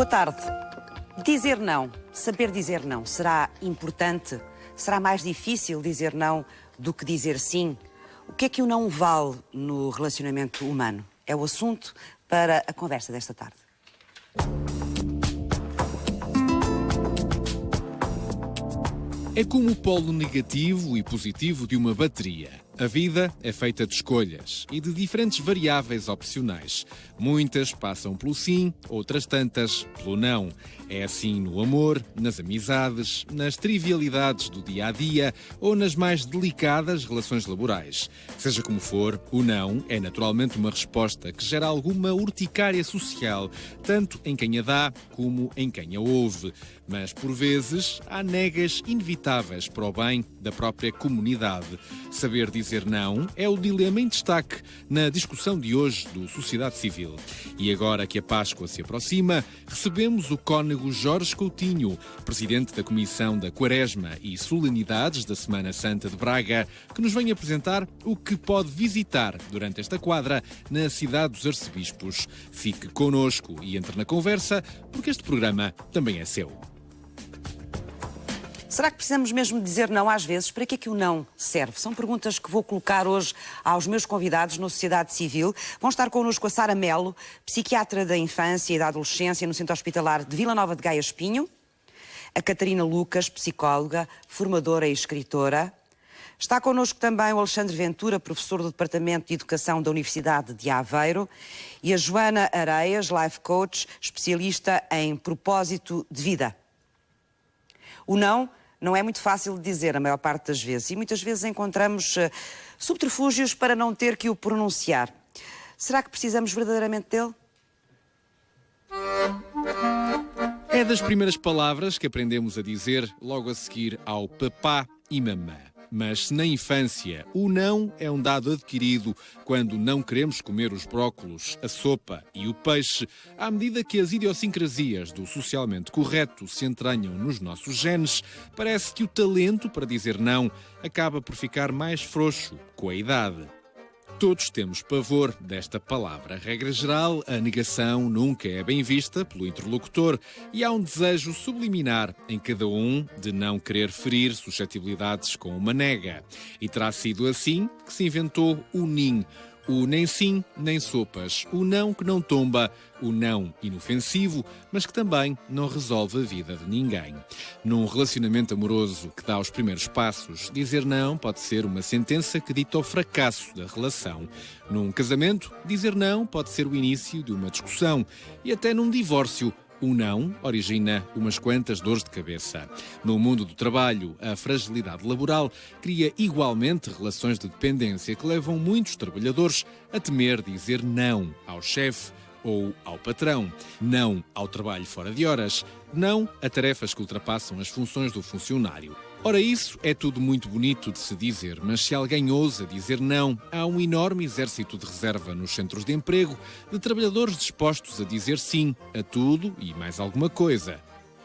Boa tarde. Dizer não, saber dizer não, será importante? Será mais difícil dizer não do que dizer sim? O que é que o não vale no relacionamento humano? É o assunto para a conversa desta tarde. É como o polo negativo e positivo de uma bateria. A vida é feita de escolhas e de diferentes variáveis opcionais. Muitas passam pelo sim, outras tantas pelo não. É assim no amor, nas amizades, nas trivialidades do dia-a-dia ou nas mais delicadas relações laborais. Seja como for, o não é naturalmente uma resposta que gera alguma urticária social, tanto em quem a dá como em quem a ouve. Mas, por vezes, há negas inevitáveis para o bem da própria comunidade. Saber dizer não é o dilema em destaque na discussão de hoje do Sociedade Civil. E agora que a Páscoa se aproxima, recebemos o cônego Jorge Coutinho, presidente da Comissão da Quaresma e Solenidades da Semana Santa de Braga, que nos vem apresentar o que pode visitar durante esta quadra na cidade dos Arcebispos. Fique connosco e entre na conversa, porque este programa também é seu. Será que precisamos mesmo dizer não às vezes? Para que é que o não serve? São perguntas que vou colocar hoje aos meus convidados na Sociedade Civil. Vão estar connosco a Sara Melo, psiquiatra da infância e da adolescência no Centro Hospitalar de Vila Nova de Gaia Espinho. A Catarina Lucas, psicóloga, formadora e escritora. Está connosco também o Alexandre Ventura, professor do Departamento de Educação da Universidade de Aveiro. E a Joana Areias, life coach, especialista em propósito de vida. O não é muito fácil de dizer a maior parte das vezes e muitas vezes encontramos subterfúgios para não ter que o pronunciar. Será que precisamos verdadeiramente dele? É das primeiras palavras que aprendemos a dizer logo a seguir ao papá e mamã. Mas se na infância o não é um dado adquirido quando não queremos comer os brócolos, a sopa e o peixe, à medida que as idiosincrasias do socialmente correto se entranham nos nossos genes, parece que o talento para dizer não acaba por ficar mais frouxo com a idade. Todos temos pavor desta palavra. Regra geral, a negação nunca é bem vista pelo interlocutor e há um desejo subliminar em cada um de não querer ferir suscetibilidades com uma nega. E terá sido assim que se inventou o NIN. O nem sim, nem sopas. O não que não tomba. O não inofensivo, mas que também não resolve a vida de ninguém. Num relacionamento amoroso que dá os primeiros passos, dizer não pode ser uma sentença que dita o fracasso da relação. Num casamento, dizer não pode ser o início de uma discussão. E até num divórcio, o não origina umas quantas dores de cabeça. No mundo do trabalho, a fragilidade laboral cria igualmente relações de dependência que levam muitos trabalhadores a temer dizer não ao chefe ou ao patrão, não ao trabalho fora de horas, não a tarefas que ultrapassam as funções do funcionário. Ora, isso é tudo muito bonito de se dizer, mas se alguém ousa dizer não, há um enorme exército de reserva nos centros de emprego de trabalhadores dispostos a dizer sim a tudo e mais alguma coisa.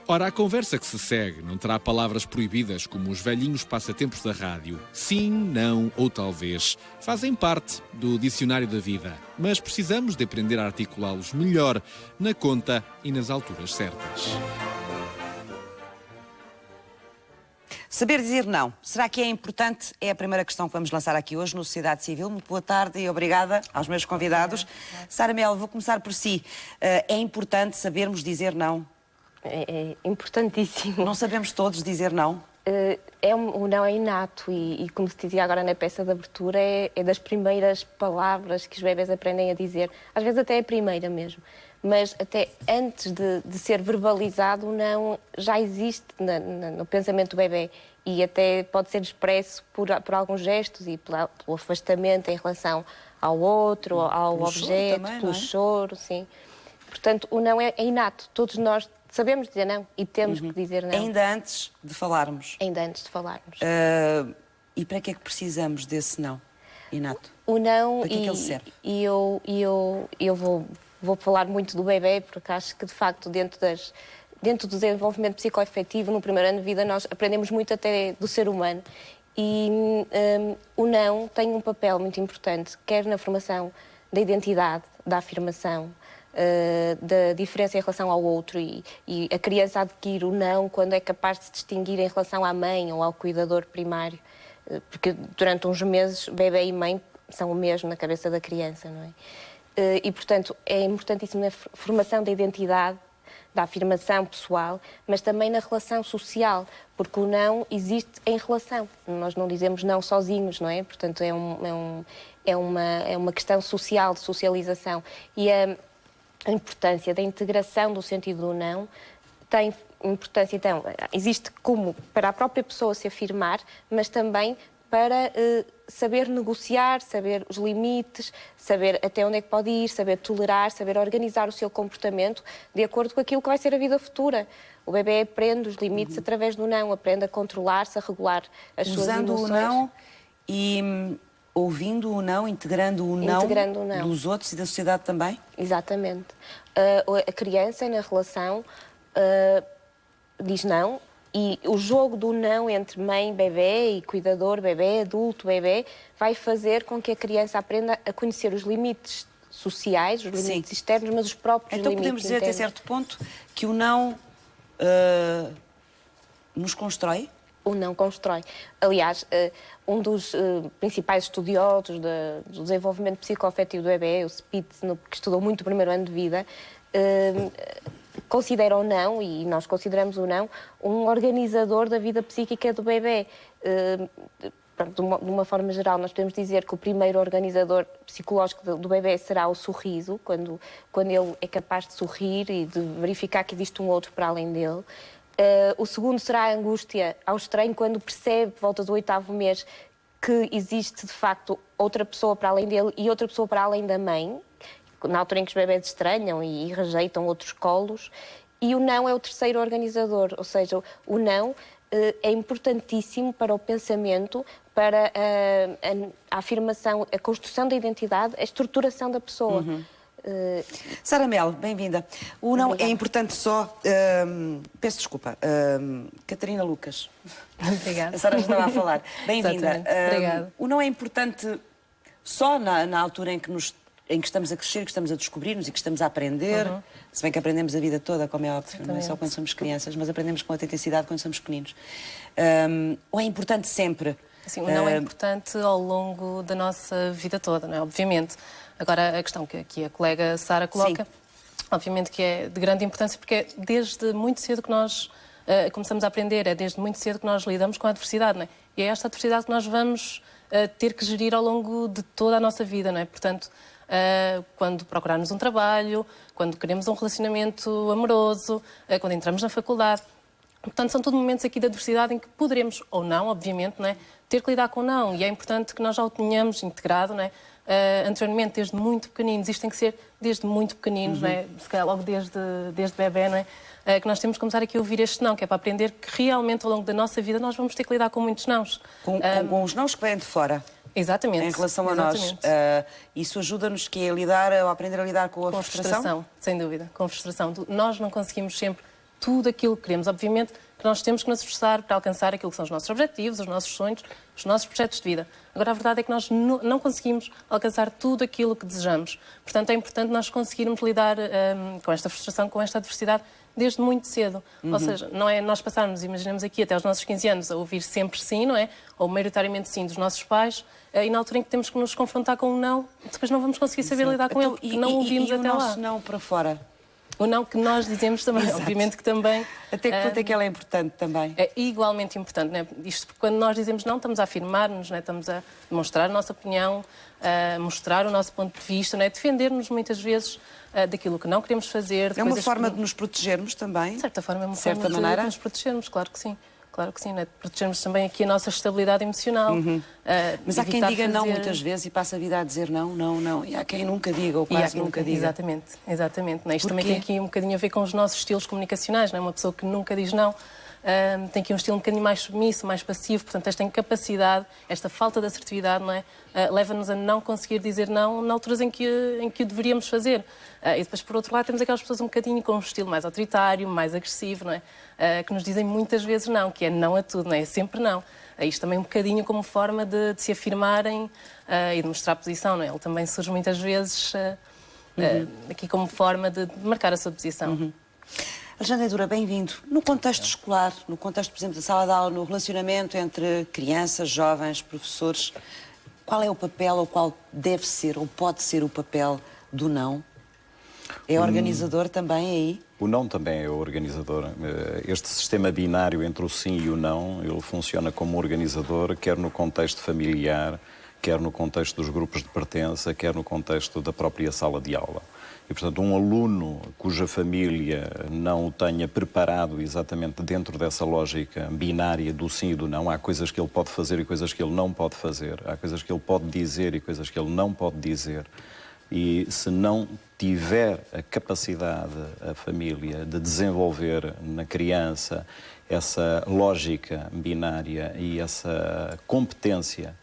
Ora, a conversa que se segue não terá palavras proibidas como os velhinhos passatempos da rádio. Sim, não ou talvez. Fazem parte do dicionário da vida, mas precisamos de aprender a articulá-los melhor na conta e nas alturas certas. Saber dizer não. Será que é importante? É a primeira questão que vamos lançar aqui hoje no Sociedade Civil. Muito boa tarde e obrigada aos meus convidados. Sara Melo, vou começar por si. É importante sabermos dizer não? É importantíssimo. Não sabemos todos dizer não? O não é inato e, como se dizia agora na peça de abertura, é das primeiras palavras que os bebés aprendem a dizer. Às vezes até é a primeira mesmo. Mas até antes de ser verbalizado, o não já existe no pensamento do bebé e até pode ser expresso por alguns gestos e pelo afastamento em relação ao outro, ao pelo objeto, também, pelo não é? choro, sim. Portanto, o não é inato. Todos nós sabemos dizer não e temos que dizer não. Ainda antes de falarmos. Ainda antes de falarmos. E para que é que precisamos desse não inato? O não, para que é que ele serve? E eu vou falar muito do bebê, porque acho que, de facto, dentro do desenvolvimento psicoafetivo, no primeiro ano de vida, nós aprendemos muito até do ser humano. E o não tem um papel muito importante, quer na formação da identidade, da afirmação, da diferença em relação ao outro e a criança adquire o não quando é capaz de se distinguir em relação à mãe ou ao cuidador primário. Porque durante uns meses, bebê e mãe são o mesmo na cabeça da criança, não é? E, portanto, é importantíssimo na formação da identidade, da afirmação pessoal, mas também na relação social, porque o não existe em relação. Nós não dizemos não sozinhos, não é? Portanto, é uma questão social, de socialização. E a importância da integração do sentido do não tem importância, então, existe como para a própria pessoa se afirmar, mas também para saber negociar, saber os limites, saber até onde é que pode ir, saber tolerar, saber organizar o seu comportamento de acordo com aquilo que vai ser a vida futura. O bebê aprende os limites através do não, aprende a controlar-se, a regular as suas emoções. Usando o não e ouvindo o não, integrando o não dos outros e da sociedade também? Exatamente. A criança na relação diz não. E o jogo do não entre mãe, bebê e cuidador, bebê, adulto, bebê, vai fazer com que a criança aprenda a conhecer os limites sociais, os limites externos, mas os próprios então limites podemos dizer internos. até certo ponto que o não nos constrói? O não constrói. Aliás, um dos principais estudiosos do desenvolvimento psicoafetivo do bebê, o Spitz, que estudou muito o primeiro ano de vida, considera o não, e nós consideramos o não, um organizador da vida psíquica do bebê. De uma forma geral, nós podemos dizer que o primeiro organizador psicológico do bebê será o sorriso, quando ele é capaz de sorrir e de verificar que existe um outro para além dele. O segundo será a angústia ao estranho, quando percebe, volta do 8º mês, que existe de facto outra pessoa para além dele e outra pessoa para além da mãe, na altura em que os bebés estranham e rejeitam outros colos. E o não é o terceiro organizador, ou seja, o não é importantíssimo para o pensamento, para a afirmação, a construção da identidade, a estruturação da pessoa. Sara Melo, bem-vinda. O não é importante só... peço desculpa. Catarina Lucas. Obrigada. A Sara já estava a falar. Bem-vinda. Obrigada. O não é importante só na altura em que estamos a crescer, que estamos a descobrir-nos e que estamos a aprender, se bem que aprendemos a vida toda, como é óbvio, não é só quando somos crianças, mas aprendemos com autenticidade quando somos pequeninos. Ou é importante sempre? Assim, o não é importante ao longo da nossa vida toda, não é? Obviamente. Agora, a questão que aqui a colega Sara coloca, obviamente que é de grande importância, porque é desde muito cedo que nós começamos a aprender, é desde muito cedo que nós lidamos com a adversidade, não é? E é esta adversidade que nós vamos ter que gerir ao longo de toda a nossa vida, não é? Portanto, quando procurarmos um trabalho, quando queremos um relacionamento amoroso, quando entramos na faculdade. Portanto, são todos momentos aqui de adversidade em que poderemos, ou não, obviamente, não é, ter que lidar com o não. E é importante que nós já o tenhamos integrado, não é, anteriormente, desde muito pequeninos. Isto tem que ser desde muito pequeninos, não é, se calhar logo desde bebê, não é, que nós temos que começar aqui a ouvir este não, que é para aprender que realmente, ao longo da nossa vida, nós vamos ter que lidar com muitos nãos. Com os nãos que vêm de fora. Exatamente. Em relação a nós, isso ajuda-nos a lidar, a aprender a lidar com a frustração? Sem dúvida, com frustração. Nós não conseguimos sempre tudo aquilo que queremos. Obviamente que nós temos que nos esforçar para alcançar aquilo que são os nossos objetivos, os nossos sonhos, os nossos projetos de vida. Agora, a verdade é que nós não conseguimos alcançar tudo aquilo que desejamos. Portanto, é importante nós conseguirmos lidar com esta frustração, com esta adversidade, desde muito cedo. Ou seja, não é nós passarmos, imaginemos aqui, até aos nossos 15 anos, a ouvir sempre sim, não é? Ou maioritariamente sim dos nossos pais, e na altura em que temos que nos confrontar com um não, depois não vamos conseguir saber lidar com ele, porque não ouvimos até lá. E o nosso não para fora? O não que nós dizemos também, obviamente que também... Até que ponto é que ela é importante também? É igualmente importante, não é? Isto porque quando nós dizemos não, estamos a afirmar-nos, não é? Estamos a demonstrar a nossa opinião, a mostrar o nosso ponto de vista, não é? Defender-nos muitas vezes daquilo que não queremos fazer. É uma forma de nos protegermos também? De certa forma é uma forma de nos protegermos, claro que sim. Claro que sim, né? Protegermos também aqui a nossa estabilidade emocional. Mas há quem diga não muitas vezes e passa a vida a dizer não, não, não. E há quem nunca diga ou quase nunca diga. Exatamente. Né? Isto também tem aqui um bocadinho a ver com os nossos estilos comunicacionais. Não é? Uma pessoa que nunca diz não tem aqui um estilo um bocadinho mais submisso, mais passivo. Portanto, esta incapacidade, esta falta de assertividade, não é? Leva-nos a não conseguir dizer não na alturas em que o deveríamos fazer. E depois, por outro lado, temos aquelas pessoas um bocadinho com um estilo mais autoritário, mais agressivo, não é? Que nos dizem muitas vezes não, que é não a tudo, não é? É sempre não. Isto também um bocadinho como forma de se afirmarem e de mostrar a posição, não é? Ele também surge muitas vezes aqui como forma de marcar a sua posição. Alexandre Dura, bem-vindo. No contexto escolar, no contexto, por exemplo, da sala de aula, no relacionamento entre crianças, jovens, professores, qual é o papel, ou qual deve ser, ou pode ser o papel do não? É organizador também aí? O não também é organizador. Este sistema binário entre o sim e o não, ele funciona como organizador, quer no contexto familiar, quer no contexto dos grupos de pertença, quer no contexto da própria sala de aula. E, portanto, um aluno cuja família não o tenha preparado exatamente dentro dessa lógica binária do sim e do não, há coisas que ele pode fazer e coisas que ele não pode fazer, há coisas que ele pode dizer e coisas que ele não pode dizer. E se não tiver a capacidade, a família, de desenvolver na criança essa lógica binária e essa competência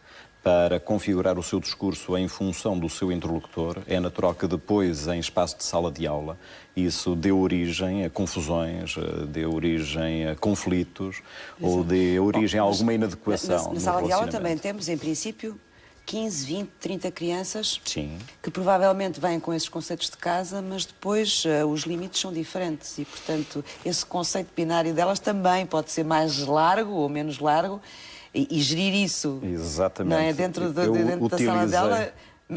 para configurar o seu discurso em função do seu interlocutor, é natural que depois, em espaço de sala de aula, isso dê origem a confusões, dê origem a conflitos, ou dê origem a alguma inadequação. Na sala de aula também temos, em princípio, 15, 20, 30 crianças. Sim. Que provavelmente vêm com esses conceitos de casa, mas depois os limites são diferentes e, portanto, esse conceito binário delas também pode ser mais largo ou menos largo. E gerir isso. Exatamente. Não é? Dentro da sala dela,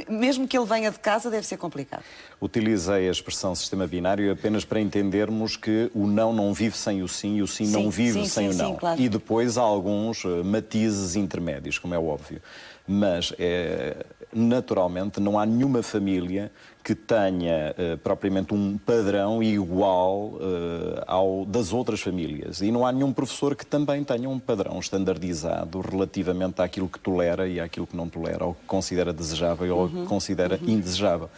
mesmo que ele venha de casa, deve ser complicado. Utilizei a expressão sistema binário apenas para entendermos que o não vive sem o sim e o sim não vive sem o não. Sim, claro. E depois há alguns matizes intermédios, como é óbvio. Mas, naturalmente, não há nenhuma família que tenha propriamente um padrão igual ao das outras famílias. E não há nenhum professor que também tenha um padrão standardizado relativamente àquilo que tolera e àquilo que não tolera, ao que considera desejável ou ao que considera indesejável.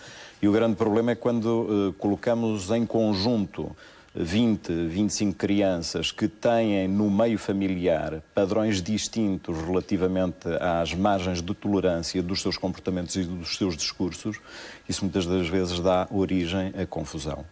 E o grande problema é quando colocamos em conjunto 20, 25 crianças que têm no meio familiar padrões distintos relativamente às margens de tolerância dos seus comportamentos e dos seus discursos, isso muitas das vezes dá origem à confusão.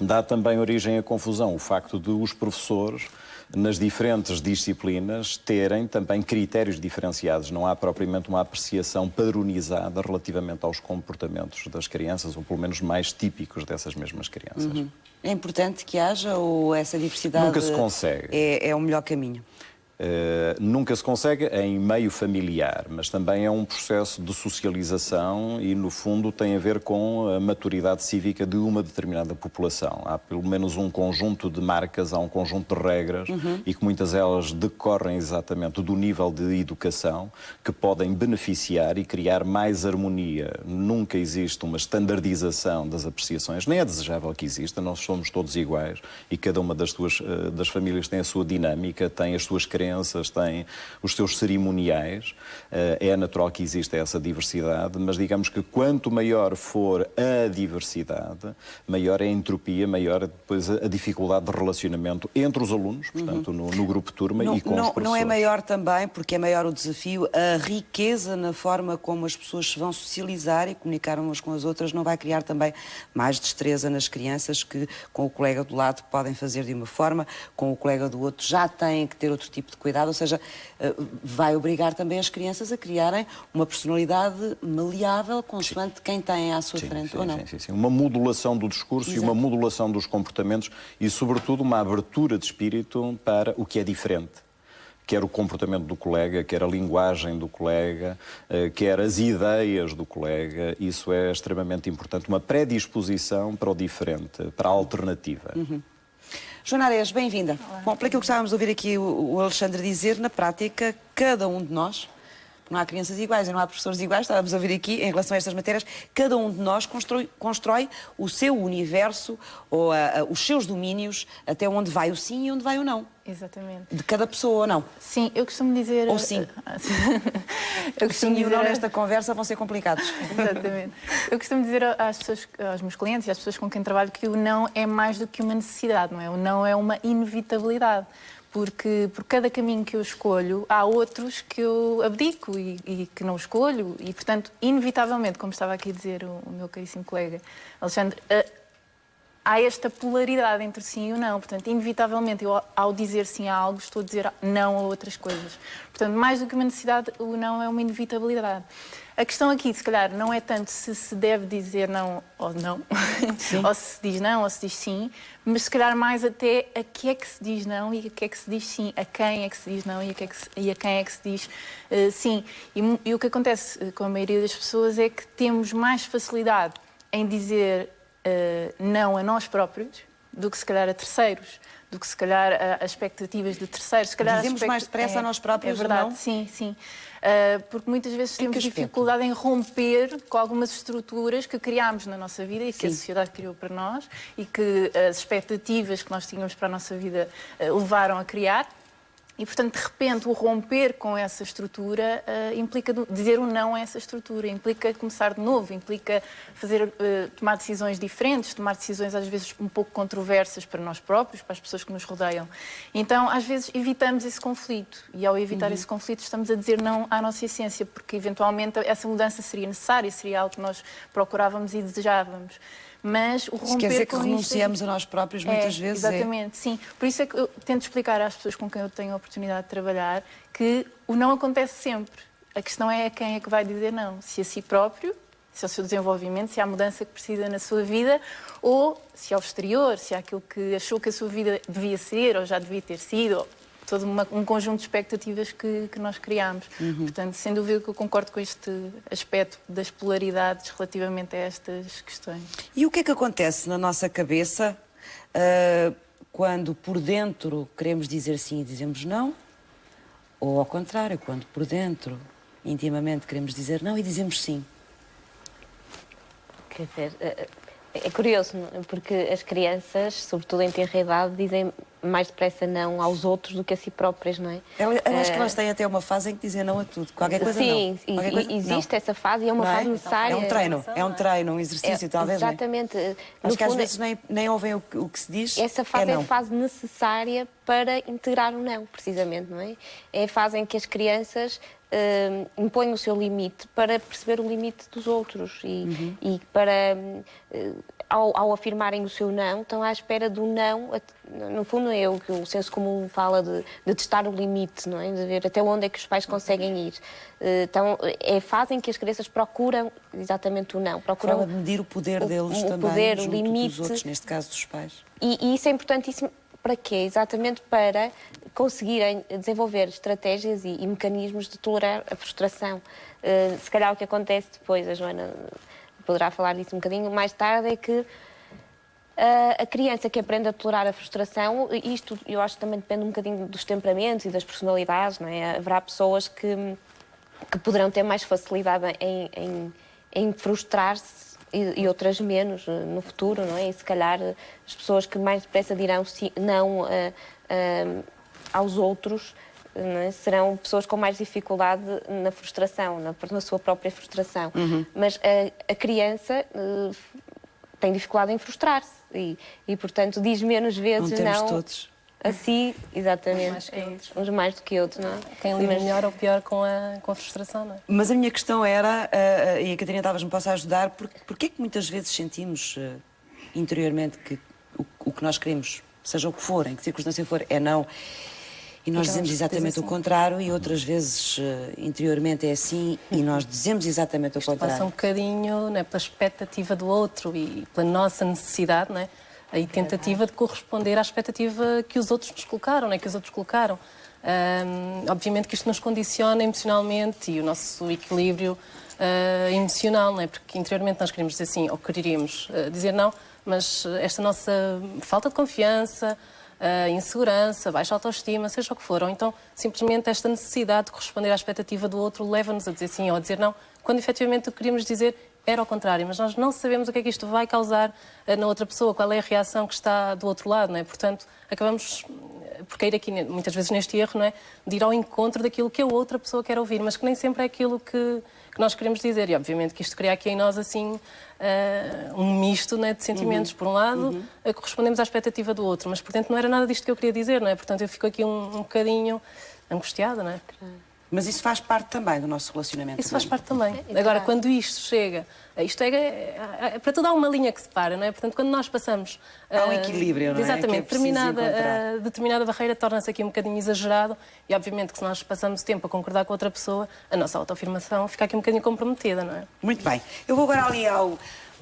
Dá também origem à confusão o facto de os professores, nas diferentes disciplinas, terem também critérios diferenciados. Não há propriamente uma apreciação padronizada relativamente aos comportamentos das crianças, ou pelo menos mais típicos dessas mesmas crianças. É importante que haja, ou essa diversidade nunca se consegue. É o melhor caminho? Nunca se consegue em meio familiar, mas também é um processo de socialização e, no fundo, tem a ver com a maturidade cívica de uma determinada população. Há pelo menos um conjunto de marcas, há um conjunto de regras e que muitas delas decorrem exatamente do nível de educação que podem beneficiar e criar mais harmonia. Nunca existe uma standardização das apreciações, nem é desejável que exista, nós somos todos iguais e cada uma das famílias tem a sua dinâmica, tem as suas crenças, têm os seus cerimoniais, é natural que exista essa diversidade, mas digamos que quanto maior for a diversidade, maior é a entropia, maior é depois a dificuldade de relacionamento entre os alunos, portanto, no grupo turma e com os professores. Não é maior também, porque é maior o desafio, a riqueza na forma como as pessoas se vão socializar e comunicar umas com as outras, não vai criar também mais destreza nas crianças que com o colega do lado podem fazer de uma forma, com o colega do outro já têm que ter outro tipo de cuidado, ou seja, vai obrigar também as crianças a criarem uma personalidade maleável consoante quem tem à sua frente, ou não? Sim. Uma modulação do discurso e uma modulação dos comportamentos e, sobretudo, uma abertura de espírito para o que é diferente. Quer o comportamento do colega, quer a linguagem do colega, quer as ideias do colega, isso é extremamente importante. Uma predisposição para o diferente, para a alternativa. Joana Ares, bem-vinda. Bom, pelo que estávamos a ouvir aqui o Alexandre dizer, na prática, cada um de nós, não há crianças iguais e não há professores iguais, estávamos a ouvir aqui, em relação a estas matérias, cada um de nós constrói o seu universo ou os seus domínios, até onde vai o sim e onde vai o não. Exatamente. De cada pessoa ou não. Sim, eu costumo dizer... Ou sim. Eu costumo sim e o não dizer... nesta conversa vão ser complicados. Exatamente. Eu costumo dizer às pessoas, aos meus clientes e às pessoas com quem trabalho que o não é mais do que uma necessidade, não é? O não é uma inevitabilidade. Porque por cada caminho que eu escolho, há outros que eu abdico e que não escolho. E, portanto, inevitavelmente, como estava aqui a dizer o meu caríssimo colega Alexandre, há esta polaridade entre sim e o não. Portanto, inevitavelmente, eu, ao dizer sim a algo, estou a dizer não a outras coisas. Portanto, mais do que uma necessidade, o não é uma inevitabilidade. A questão aqui, se calhar, não é tanto se deve dizer não ou não, ou se diz não ou se diz sim, mas se calhar mais até a que é que se diz não e a que é que se diz sim, a quem é que se diz não e a quem é que se diz sim. E o que acontece com a maioria das pessoas é que temos mais facilidade em dizer não a nós próprios do que se calhar a terceiros, do que se calhar a expectativas de terceiros. Se calhar dizemos mais depressa a nós próprios, é verdade, não? sim, sim. Porque muitas vezes temos dificuldade em romper com algumas estruturas que criámos na nossa vida e que a sociedade criou para nós e que as expectativas que nós tínhamos para a nossa vida levaram a criar. E, portanto, de repente, o romper com essa estrutura implica dizer um não a essa estrutura, implica começar de novo, implica tomar decisões diferentes, tomar decisões às vezes um pouco controversas para nós próprios, para as pessoas que nos rodeiam. Então, às vezes, evitamos esse conflito e, ao evitar esse conflito, estamos a dizer não à nossa essência, porque, eventualmente, essa mudança seria necessária, seria algo que nós procurávamos e desejávamos. Mas o romper quer dizer que com renunciamos a nós próprios muitas vezes. Exatamente, sim. Por isso é que eu tento explicar às pessoas com quem eu tenho a oportunidade de trabalhar que o não acontece sempre. A questão é a quem é que vai dizer não. Se a si próprio, se ao seu desenvolvimento, se há a mudança que precisa na sua vida, ou se ao exterior, se há aquilo que achou que a sua vida devia ser ou já devia ter sido, todo um conjunto de expectativas que nós criamos. Portanto, sem dúvida que eu concordo com este aspecto das polaridades relativamente a estas questões. E o que é que acontece na nossa cabeça quando por dentro queremos dizer sim e dizemos não? Ou ao contrário, quando por dentro, intimamente, queremos dizer não e dizemos sim? Quer dizer, é curioso, porque as crianças, sobretudo em tenra idade, dizem mais depressa não aos outros do que a si próprias, não é? Eu acho que elas têm até uma fase em que dizem não a tudo. Qualquer coisa sim, não. Sim, existe essa fase e é uma fase necessária. É um treino, um exercício, talvez. Exatamente. Acho que às vezes nem ouvem o que se diz. Essa fase é a fase necessária para integrar o não, precisamente, não é? É a fase em que as crianças impõem o seu limite para perceber o limite dos outros e para, ao afirmarem o seu não, estão à espera do não. No fundo é o que o senso comum fala de testar o limite, não é? De ver até onde é que os pais conseguem ir. Então é a fase em que as crianças procuram exatamente o não. Fala de medir o poder deles também, poder, junto o limite dos outros, neste caso dos pais. E isso é importantíssimo para quê? Exatamente para conseguirem desenvolver estratégias e mecanismos de tolerar a frustração. Se calhar o que acontece depois, a Joana poderá falar disso um bocadinho mais tarde, é que a criança que aprende a tolerar a frustração, isto eu acho que também depende um bocadinho dos temperamentos e das personalidades, não é? Haverá pessoas que poderão ter mais facilidade em frustrar-se e outras menos no futuro, não é? E se calhar as pessoas que mais depressa dirão não aos outros, não é? Serão pessoas com mais dificuldade na frustração, na sua própria frustração. Mas a criança tem dificuldade em frustrar-se e, portanto, diz menos vezes não. Todos. Assim, exatamente. Uns mais do que outros, não é? Quem lida melhor ou pior com a frustração, não é? Mas a minha questão era, e a Catarina talvez me possa ajudar, porque é que muitas vezes sentimos interiormente que o que nós queremos, seja o que for, em que circunstância for, é não, e nós dizemos exatamente o contrário, e outras vezes interiormente é assim, e nós dizemos exatamente o contrário. Passa um bocadinho, não é, pela expectativa do outro e pela nossa necessidade, não é? A tentativa de corresponder à expectativa que os outros nos colocaram, não é? Que os outros colocaram. Obviamente que isto nos condiciona emocionalmente e o nosso equilíbrio emocional, não é? Porque interiormente nós queremos dizer sim, ou quereríamos dizer não, mas esta nossa falta de confiança, insegurança, baixa autoestima, seja o que for, ou então simplesmente esta necessidade de corresponder à expectativa do outro leva-nos a dizer sim ou a dizer não, quando efetivamente o que queríamos dizer era ao contrário, mas nós não sabemos o que é que isto vai causar na outra pessoa, qual é a reação que está do outro lado, não é? Portanto, acabamos por cair aqui, muitas vezes, neste erro, não é? De ir ao encontro daquilo que a outra pessoa quer ouvir, mas que nem sempre é aquilo que nós queremos dizer. E, obviamente, que isto cria aqui em nós, assim, um misto, não é, de sentimentos. Por um lado, correspondemos à expectativa do outro, mas, portanto, não era nada disto que eu queria dizer, não é? Portanto, eu fico aqui um bocadinho angustiada, não é? Mas isso faz parte também do nosso relacionamento. Isso faz parte também. Agora, quando isto chega... Isto é para tudo há uma linha que separa, não é? Portanto, quando nós passamos... Há um equilíbrio, não é? Exatamente. Que é preciso Determinada barreira torna-se aqui um bocadinho exagerado e, obviamente, que se nós passamos o tempo a concordar com outra pessoa, a nossa autoafirmação fica aqui um bocadinho comprometida, não é? Muito bem. Eu vou agora ali ao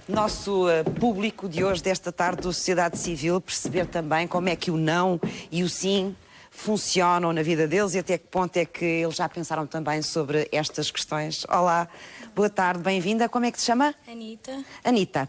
nosso público de hoje, desta tarde, do Sociedade Civil, perceber também como é que o não e o sim funcionam na vida deles e até que ponto é que eles já pensaram também sobre estas questões. Olá, boa tarde, bem-vinda. Como é que se chama? Anitta. Anitta.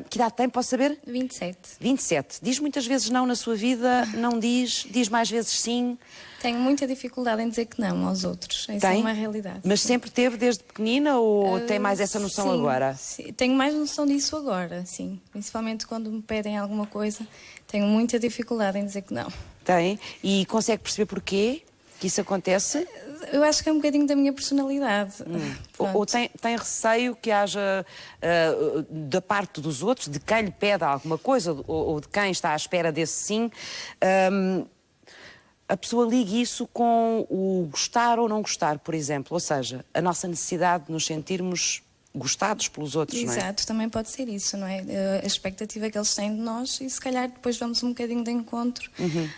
Que idade tem, posso saber? 27. 27. Diz muitas vezes não na sua vida, não diz, diz mais vezes sim. Tenho muita dificuldade em dizer que não aos outros. Isso é uma realidade. Mas sempre teve desde pequenina ou tem mais essa noção sim, agora? Sim. Tenho mais noção disso agora, sim. Principalmente quando me pedem alguma coisa, tenho muita dificuldade em dizer que não. Tem? E consegue perceber porquê que isso acontece? Eu acho que é um bocadinho da minha personalidade. Ou tem receio que haja, da parte dos outros, de quem lhe pede alguma coisa, ou de quem está à espera desse sim, a pessoa ligue isso com o gostar ou não gostar, por exemplo. Ou seja, a nossa necessidade de nos sentirmos gostados pelos outros, não é? Exato, também pode ser isso, não é? A expectativa que eles têm de nós e se calhar depois vamos um bocadinho de encontro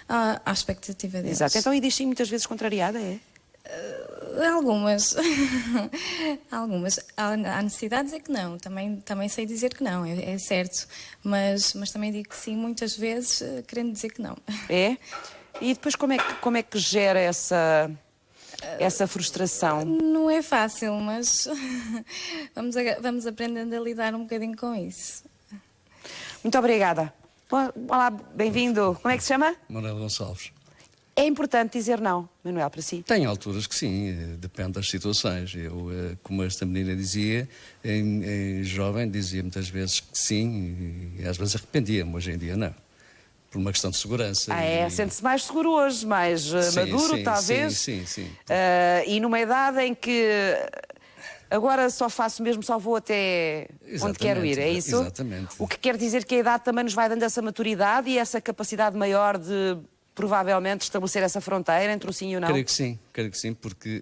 à expectativa deles. Exato. Então, e diz sim muitas vezes contrariada, é? Algumas. Algumas. Há necessidades é que não. Também sei dizer que não, é certo. Mas também digo que sim muitas vezes, querendo dizer que não. É? E depois como é que gera essa frustração? Não é fácil, mas vamos aprendendo a lidar um bocadinho com isso. Muito obrigada. Olá, bem-vindo. Como é que se chama? Manuel Gonçalves. É importante dizer não, Manuel, para si? Tem alturas que sim, depende das situações. Eu, como esta menina dizia, em jovem dizia muitas vezes que sim e às vezes arrependia-me, hoje em dia não. Por uma questão de segurança. Sente-se mais seguro hoje, mais maduro, sim, talvez. Sim. E numa idade em que agora só vou até onde quero ir, é isso? Exatamente. O que quer dizer que a idade também nos vai dando essa maturidade e essa capacidade maior de, provavelmente, estabelecer essa fronteira entre o sim e o não? Creio que sim, porque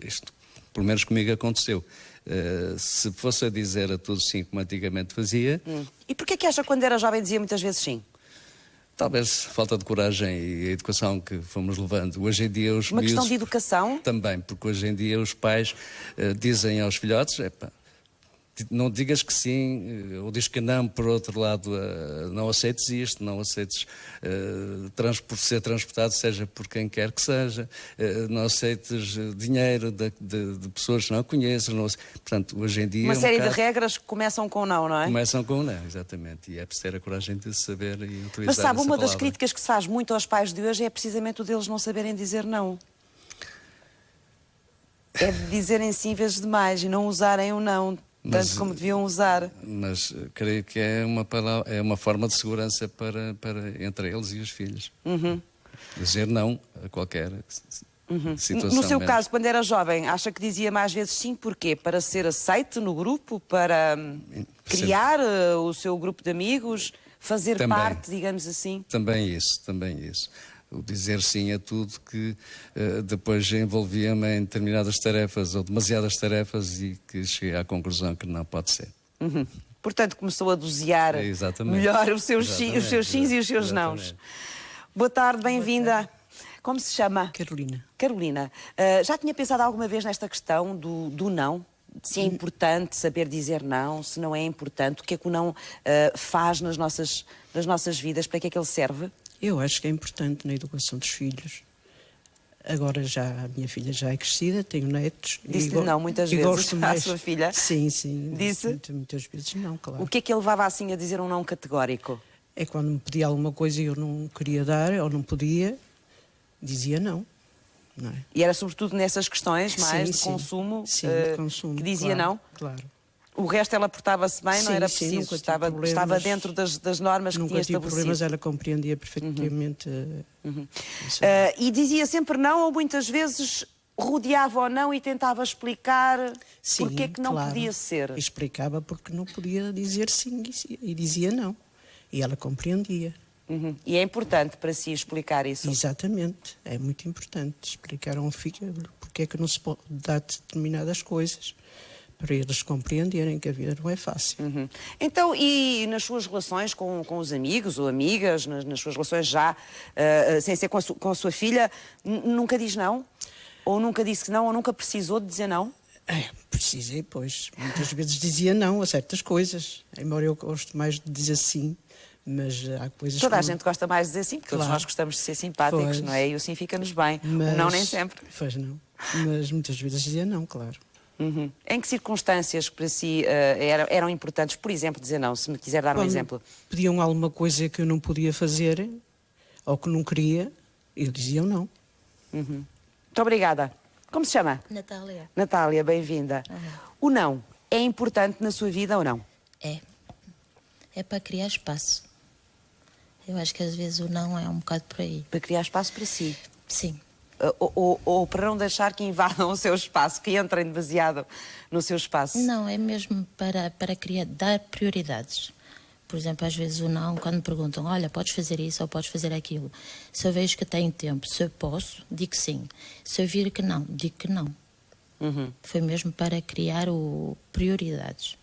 isto, pelo menos comigo, aconteceu. Se fosse a dizer a tudo sim como antigamente fazia... E porquê que acha que quando era jovem dizia muitas vezes sim? Talvez falta de coragem e a educação que fomos levando. Hoje em dia os Uma miúdos... questão de educação? Também, porque hoje em dia os pais dizem aos filhotes, não digas que sim, ou diz que não, por outro lado, não aceites isto, não aceites ser transportado, seja por quem quer que seja, não aceites dinheiro de pessoas que não conheces. Portanto, hoje em dia... Uma série de regras que começam com não, não é? Começam com não, exatamente. E é preciso ter a coragem de saber e utilizar Mas sabe, essa uma das palavra. críticas que se faz muito aos pais de hoje é precisamente o deles não saberem dizer não. É de dizerem sim vezes demais e não usarem o não tanto como deviam usar. Mas creio que é uma forma de segurança entre eles e os filhos. Dizer não a qualquer situação. No seu caso, quando era jovem, acha que dizia mais vezes sim, porquê? Para ser aceite no grupo? Para criar o seu grupo de amigos? Fazer parte, digamos assim? Também isso. O dizer sim a tudo que depois envolvia-me em determinadas tarefas ou demasiadas tarefas e que cheguei à conclusão que não pode ser. Portanto, começou a dosear melhor os seus sims e os seus nãos. Boa tarde, bem-vinda. Como se chama? Carolina. Carolina. Já tinha pensado alguma vez nesta questão do não? Se é importante saber dizer não, se não é importante, o que é que o não faz nas nossas vidas, para que é que ele serve? Eu acho que é importante na educação dos filhos. Agora a minha filha já é crescida, tenho netos. Disse-lhe não muitas vezes gosto mais. à sua filha? Sim. Disse? Muitas vezes não, claro. O que é que ele levava assim a dizer um não categórico? É quando me pedia alguma coisa e eu não queria dar ou não podia, dizia não. Não é? E era sobretudo nessas questões mais de consumo, de consumo que dizia não? Claro. O resto ela portava-se bem, não era preciso? Nunca estava dentro das normas que tinha estabelecido? Nunca tive problemas, ela compreendia perfeitamente. E dizia sempre não ou muitas vezes rodeava ou não e tentava explicar porque é que não podia ser? Explicava porque não podia dizer sim e dizia não. E ela compreendia. E é importante para si explicar isso? Exatamente, é muito importante explicar a um filho porque é que não se pode dar determinadas coisas, para eles compreenderem que a vida não é fácil. Então, e nas suas relações com os amigos ou amigas, nas suas relações já, sem ser com a sua filha, nunca diz não? Ou nunca disse que não, ou nunca precisou de dizer não? Precisei, pois. Muitas vezes dizia não a certas coisas, embora eu goste mais de dizer sim, mas há coisas Toda a gente gosta mais de dizer sim, porque todos nós gostamos de ser simpáticos, Pois. não é? E o sim fica-nos bem, o não nem sempre. Pois não, mas muitas vezes dizia não, claro. Em que circunstâncias para si eram importantes, por exemplo, dizer não? Se me quiser dar um exemplo. Pediam alguma coisa que eu não podia fazer, ou que não queria, eu dizia não. Muito obrigada. Como se chama? Natália. Natália, bem-vinda. O não é importante na sua vida ou não? É. É para criar espaço. Eu acho que às vezes o não é um bocado por aí. Para criar espaço para si? Sim. Ou para não deixar que invadam o seu espaço, que entrem demasiado no seu espaço? Não, é mesmo para criar, dar prioridades. Por exemplo, às vezes o não, quando me perguntam, olha, podes fazer isso ou podes fazer aquilo. Se eu vejo que tenho tempo, se eu posso, digo sim. Se eu vir que não, digo que não. Foi mesmo para criar prioridades.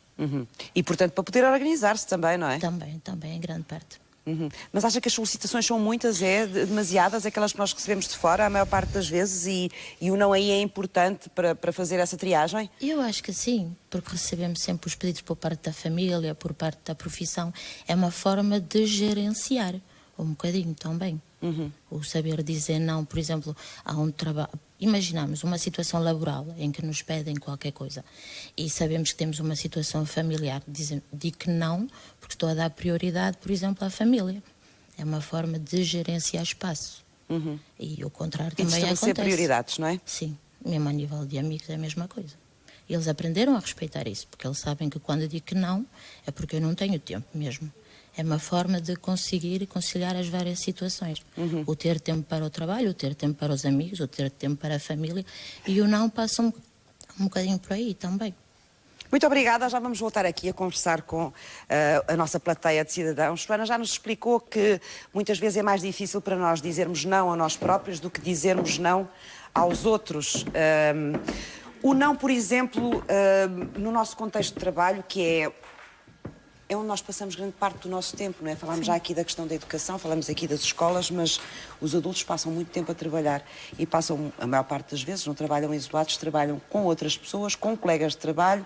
E, portanto, para poder organizar-se também, não é? Também, em grande parte. Mas acha que as solicitações são muitas, demasiadas, aquelas que nós recebemos de fora, a maior parte das vezes, e o não aí é importante para fazer essa triagem? Eu acho que sim, porque recebemos sempre os pedidos por parte da família, por parte da profissão. É uma forma de gerenciar um bocadinho também. O saber dizer não, por exemplo, a um trabalho. Imaginamos uma situação laboral em que nos pedem qualquer coisa e sabemos que temos uma situação familiar. Digo que não, porque estou a dar prioridade, por exemplo, à família. É uma forma de gerenciar espaço. E o contrário também acontece. E de estabelecer prioridades, não é? Sim, mesmo a nível de amigos é a mesma coisa. Eles aprenderam a respeitar isso, porque eles sabem que quando eu digo que não, é porque eu não tenho tempo mesmo. É uma forma de conseguir conciliar as várias situações. O ter tempo para o trabalho, o ter tempo para os amigos, o ter tempo para a família. E o não passa um bocadinho por aí também. Muito obrigada. Já vamos voltar aqui a conversar com a nossa plateia de cidadãos. Joana já nos explicou que muitas vezes é mais difícil para nós dizermos não a nós próprios do que dizermos não aos outros. O não, por exemplo, no nosso contexto de trabalho, que é onde nós passamos grande parte do nosso tempo, não é? Falámos já aqui da questão da educação, falamos aqui das escolas, mas os adultos passam muito tempo a trabalhar e passam, a maior parte das vezes, não trabalham isolados, trabalham com outras pessoas, com colegas de trabalho,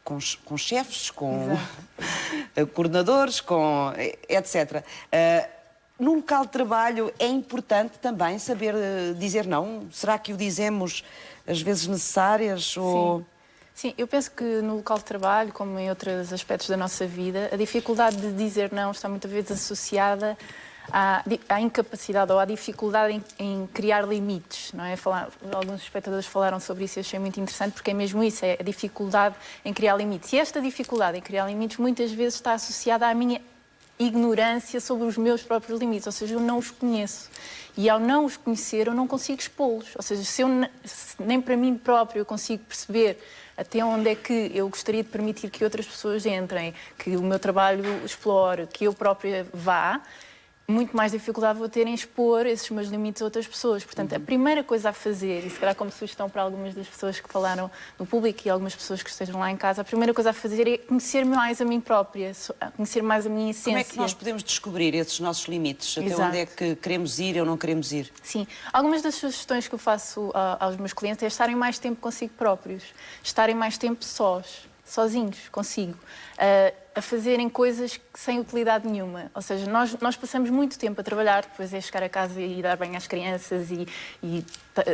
com chefes, com coordenadores, etc. No local de trabalho é importante também saber dizer não? Será que o dizemos às vezes necessárias? Ou... Sim, eu penso que no local de trabalho, como em outros aspectos da nossa vida, a dificuldade de dizer não está muitas vezes associada à incapacidade ou à dificuldade em criar limites, não é? Alguns espectadores falaram sobre isso e achei muito interessante, porque é mesmo isso, é a dificuldade em criar limites. E esta dificuldade em criar limites muitas vezes está associada à minha ignorância sobre os meus próprios limites, ou seja, eu não os conheço. E ao não os conhecer, eu não consigo expô-los. Ou seja, se nem para mim próprio eu consigo perceber até onde é que eu gostaria de permitir que outras pessoas entrem, que o meu trabalho explore, que eu própria vá, muito mais dificuldade vou ter em expor esses meus limites a outras pessoas. Portanto, a primeira coisa a fazer, e se calhar como sugestão para algumas das pessoas que falaram no público e algumas pessoas que estejam lá em casa, a primeira coisa a fazer é conhecer mais a mim própria, conhecer mais a minha essência. Como é que nós podemos descobrir esses nossos limites? Até Exato. onde é que queremos ir ou não queremos ir? Sim. Algumas das sugestões que eu faço aos meus clientes é estarem mais tempo consigo próprios, estarem mais tempo sozinhos, consigo, a fazerem coisas sem utilidade nenhuma. Ou seja, nós passamos muito tempo a trabalhar, depois é chegar a casa e dar banho às crianças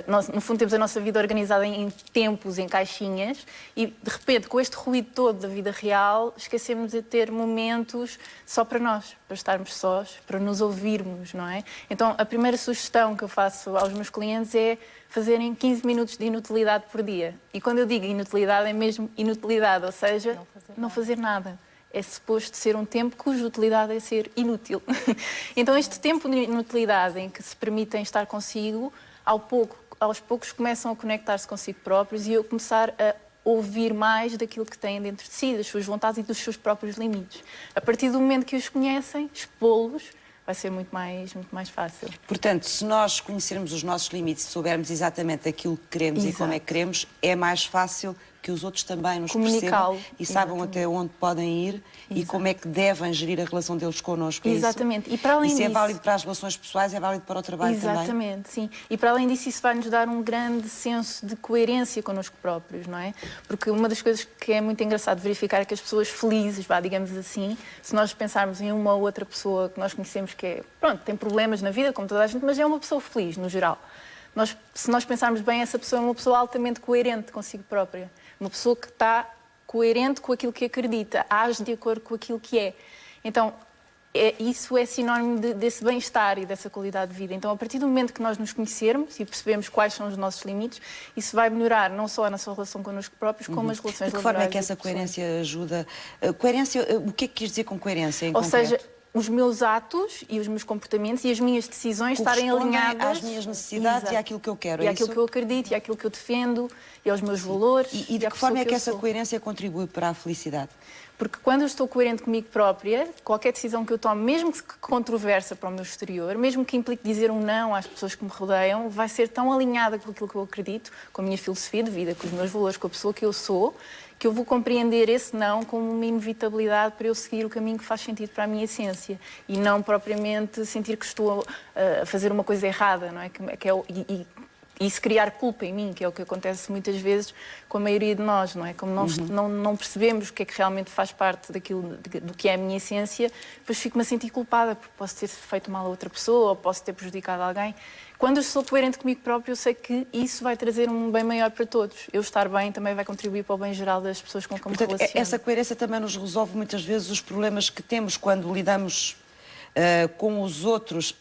nós, no fundo, temos a nossa vida organizada em tempos, em caixinhas, e, de repente, com este ruído todo da vida real, esquecemos de ter momentos só para nós, para estarmos sós, para nos ouvirmos, não é? Então, a primeira sugestão que eu faço aos meus clientes é fazerem 15 minutos de inutilidade por dia. E quando eu digo inutilidade, é mesmo inutilidade, ou seja, não fazer nada. É suposto ser um tempo cuja utilidade é ser inútil. Então, este tempo de inutilidade em que se permitem estar consigo, aos poucos começam a conectar-se consigo próprios e eu começar a ouvir mais daquilo que têm dentro de si, das suas vontades e dos seus próprios limites. A partir do momento que os conhecem, expô-los vai ser muito mais fácil. Portanto, se nós conhecermos os nossos limites, se soubermos exatamente aquilo que queremos e como é que queremos, é mais fácil que os outros também nos percebam e saibam até onde podem ir e como é que devem gerir a relação deles connosco. Exatamente. E para além disso, é válido para as relações pessoais, é válido para o trabalho também. Exatamente, sim. E para além disso, isso vai-nos dar um grande senso de coerência connosco próprios, não é? Porque uma das coisas que é muito engraçado verificar é que as pessoas felizes, digamos assim, se nós pensarmos em uma ou outra pessoa que nós conhecemos que tem problemas na vida, como toda a gente, mas é uma pessoa feliz, no geral. Se nós pensarmos bem, essa pessoa é uma pessoa altamente coerente consigo própria. Uma pessoa que está coerente com aquilo que acredita, age de acordo com aquilo que é. Então, isso é sinónimo desse bem-estar e dessa qualidade de vida. Então, a partir do momento que nós nos conhecermos e percebemos quais são os nossos limites, isso vai melhorar não só a nossa relação connosco próprios, como as relações laborais. De que forma é que essa coerência ajuda? Coerência, o que é que quis dizer com coerência? Ou seja, os meus atos e os meus comportamentos e as minhas decisões estarem alinhadas às minhas necessidades e àquilo que eu quero. E àquilo que eu acredito, e àquilo que eu defendo, e aos meus valores. E de que forma é que essa coerência contribui para a felicidade? Porque quando eu estou coerente comigo própria, qualquer decisão que eu tome, mesmo que controversa para o meu exterior, mesmo que implique dizer um não às pessoas que me rodeiam, vai ser tão alinhada com aquilo que eu acredito, com a minha filosofia de vida, com os meus valores, com a pessoa que eu sou, que eu vou compreender esse não como uma inevitabilidade para eu seguir o caminho que faz sentido para a minha essência e não propriamente sentir que estou a fazer uma coisa errada, não é? E isso criar culpa em mim, que é o que acontece muitas vezes com a maioria de nós, não é? Como nós não percebemos o que é que realmente faz parte do que é a minha essência, depois fico-me a sentir culpada porque posso ter feito mal a outra pessoa ou posso ter prejudicado alguém. Quando eu sou coerente comigo próprio, eu sei que isso vai trazer um bem maior para todos. Eu estar bem também vai contribuir para o bem geral das pessoas com quem me relaciono. Essa coerência também nos resolve muitas vezes os problemas que temos quando lidamos com os outros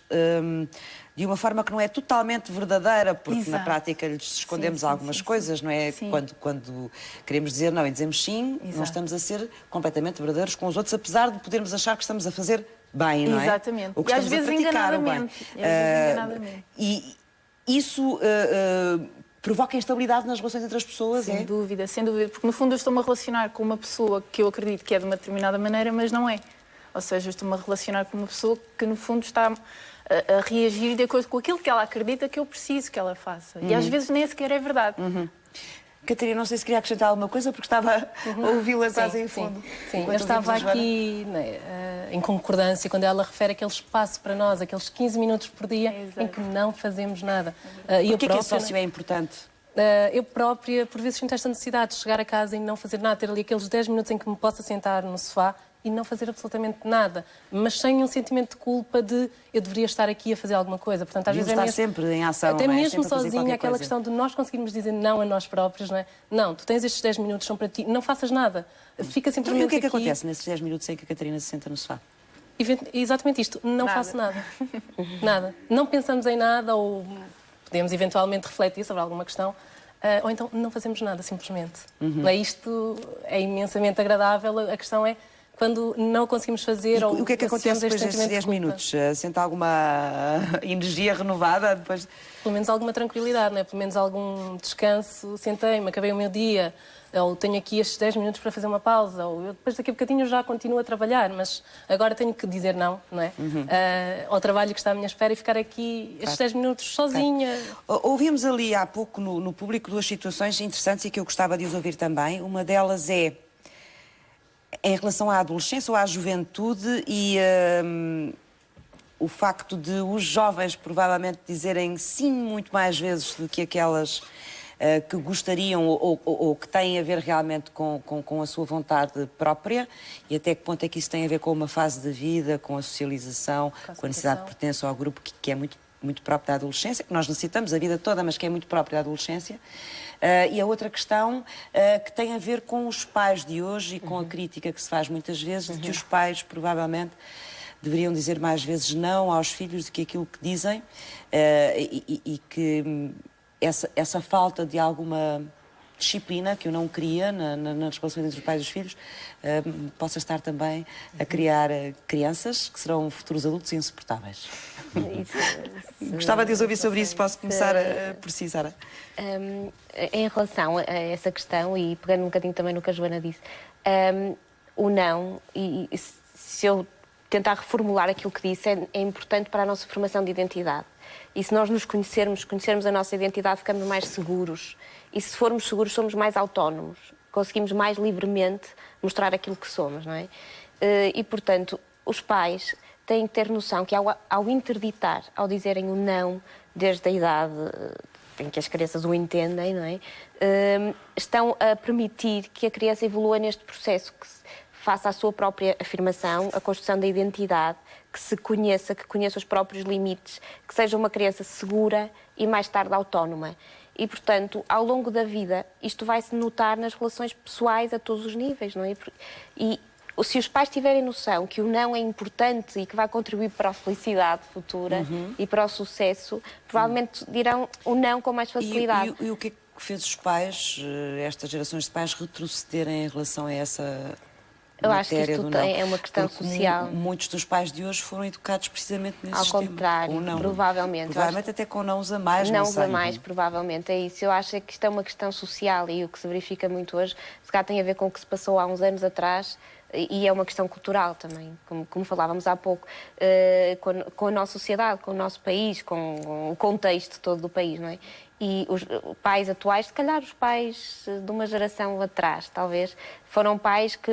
de uma forma que não é totalmente verdadeira, porque na prática lhes escondemos algumas coisas, não é? Quando queremos dizer não e dizemos sim, não estamos a ser completamente verdadeiros com os outros, apesar de podermos achar que estamos a fazer bem, não é? Exatamente. Ou que às vezes enganadamente. E isso provoca instabilidade nas relações entre as pessoas, sem dúvida, porque no fundo eu estou-me a relacionar com uma pessoa que eu acredito que é de uma determinada maneira, mas não é. Ou seja, eu estou-me a relacionar com uma pessoa que no fundo está a reagir de acordo com aquilo que ela acredita que eu preciso que ela faça. E às vezes nem sequer é verdade. Catarina, não sei se queria acrescentar alguma coisa, porque estava a ouvi-la quase em fundo. Sim, eu estava aqui em concordância quando ela refere aquele espaço para nós, aqueles 15 minutos por dia em que não fazemos nada. Porquê que esse sócio é importante? Eu própria, por vezes, sinto esta necessidade de chegar a casa e não fazer nada, ter ali aqueles 10 minutos em que me possa sentar no sofá e não fazer absolutamente nada, mas sem um sentimento de culpa de eu deveria estar aqui a fazer alguma coisa. Portanto, às vezes estar sempre em ação, até mesmo sempre sozinha, aquela questão de nós conseguirmos dizer não a nós próprios, não é? Não, tu tens estes 10 minutos, são para ti, não faças nada, fica simplesmente aqui. E o que é que acontece nesses 10 minutos em que a Catarina se senta no sofá? Exatamente isto, não faço nada. Nada. Não pensamos em nada ou podemos eventualmente refletir sobre alguma questão. Ou então não fazemos nada, simplesmente. Isto é imensamente agradável, a questão é quando não conseguimos fazer... O que é que acontece depois desses 10 minutos? Sente alguma energia renovada? Depois... Pelo menos alguma tranquilidade, não é? Pelo menos algum descanso. Sentei-me, acabei o meu dia, ou tenho aqui estes 10 minutos para fazer uma pausa, ou depois daqui a bocadinho já continuo a trabalhar, mas agora tenho que dizer não é? Ao trabalho que está à minha espera e ficar aqui estes 10 minutos sozinha. Ouvimos ali há pouco no público duas situações interessantes e que eu gostava de os ouvir também. Uma delas é em relação à adolescência ou à juventude e o facto de os jovens provavelmente dizerem sim muito mais vezes do que aquelas que gostariam ou que têm a ver realmente com a sua vontade própria e até que ponto é que isso tem a ver com uma fase da vida, com a socialização, com a necessidade de pertença ao grupo que é muito próprio da adolescência, que nós necessitamos a vida toda, mas que é muito próprio da adolescência. E a outra questão que tem a ver com os pais de hoje e com a crítica que se faz muitas vezes de que os pais provavelmente deveriam dizer mais vezes não aos filhos do que aquilo que dizem e que essa falta de alguma disciplina que o não cria nas relações entre os pais e os filhos possa estar também a criar crianças que serão futuros adultos insuportáveis. Gostava de os ouvir sobre isso. Posso começar por si, Sara? Em relação a essa questão, e pegando um bocadinho também no que a Joana disse, o não, e se eu tentar reformular aquilo que disse, é importante para a nossa formação de identidade. E se nós nos conhecermos a nossa identidade, ficamos mais seguros. E se formos seguros, somos mais autónomos. Conseguimos mais livremente mostrar aquilo que somos, não é? E, portanto, os pais têm que ter noção que ao interditar, ao dizerem o não, desde a idade em que as crianças o entendem, não é? Estão a permitir que a criança evolua neste processo, que faça a sua própria afirmação, a construção da identidade, que se conheça, que conheça os próprios limites, que seja uma criança segura e mais tarde autónoma. E, portanto, ao longo da vida, isto vai-se notar nas relações pessoais a todos os níveis, não é? E se os pais tiverem noção que o não é importante e que vai contribuir para a felicidade futura e para o sucesso, provavelmente dirão o não com mais facilidade. E o que é que fez os pais, estas gerações de pais, retrocederem em relação a essa... Eu acho que isto é uma questão social. Muitos dos pais de hoje foram educados precisamente nesse Ao sistema. contrário, provavelmente. Provavelmente até com não usa mais, não usa mais, provavelmente, é isso. Eu acho que isto é uma questão social e o que se verifica muito hoje, se calhar tem a ver com o que se passou há uns anos atrás e é uma questão cultural também, como falávamos há pouco, com a nossa sociedade, com o nosso país, com o contexto todo do país, não é? E os pais atuais, se calhar os pais de uma geração atrás, talvez, foram pais que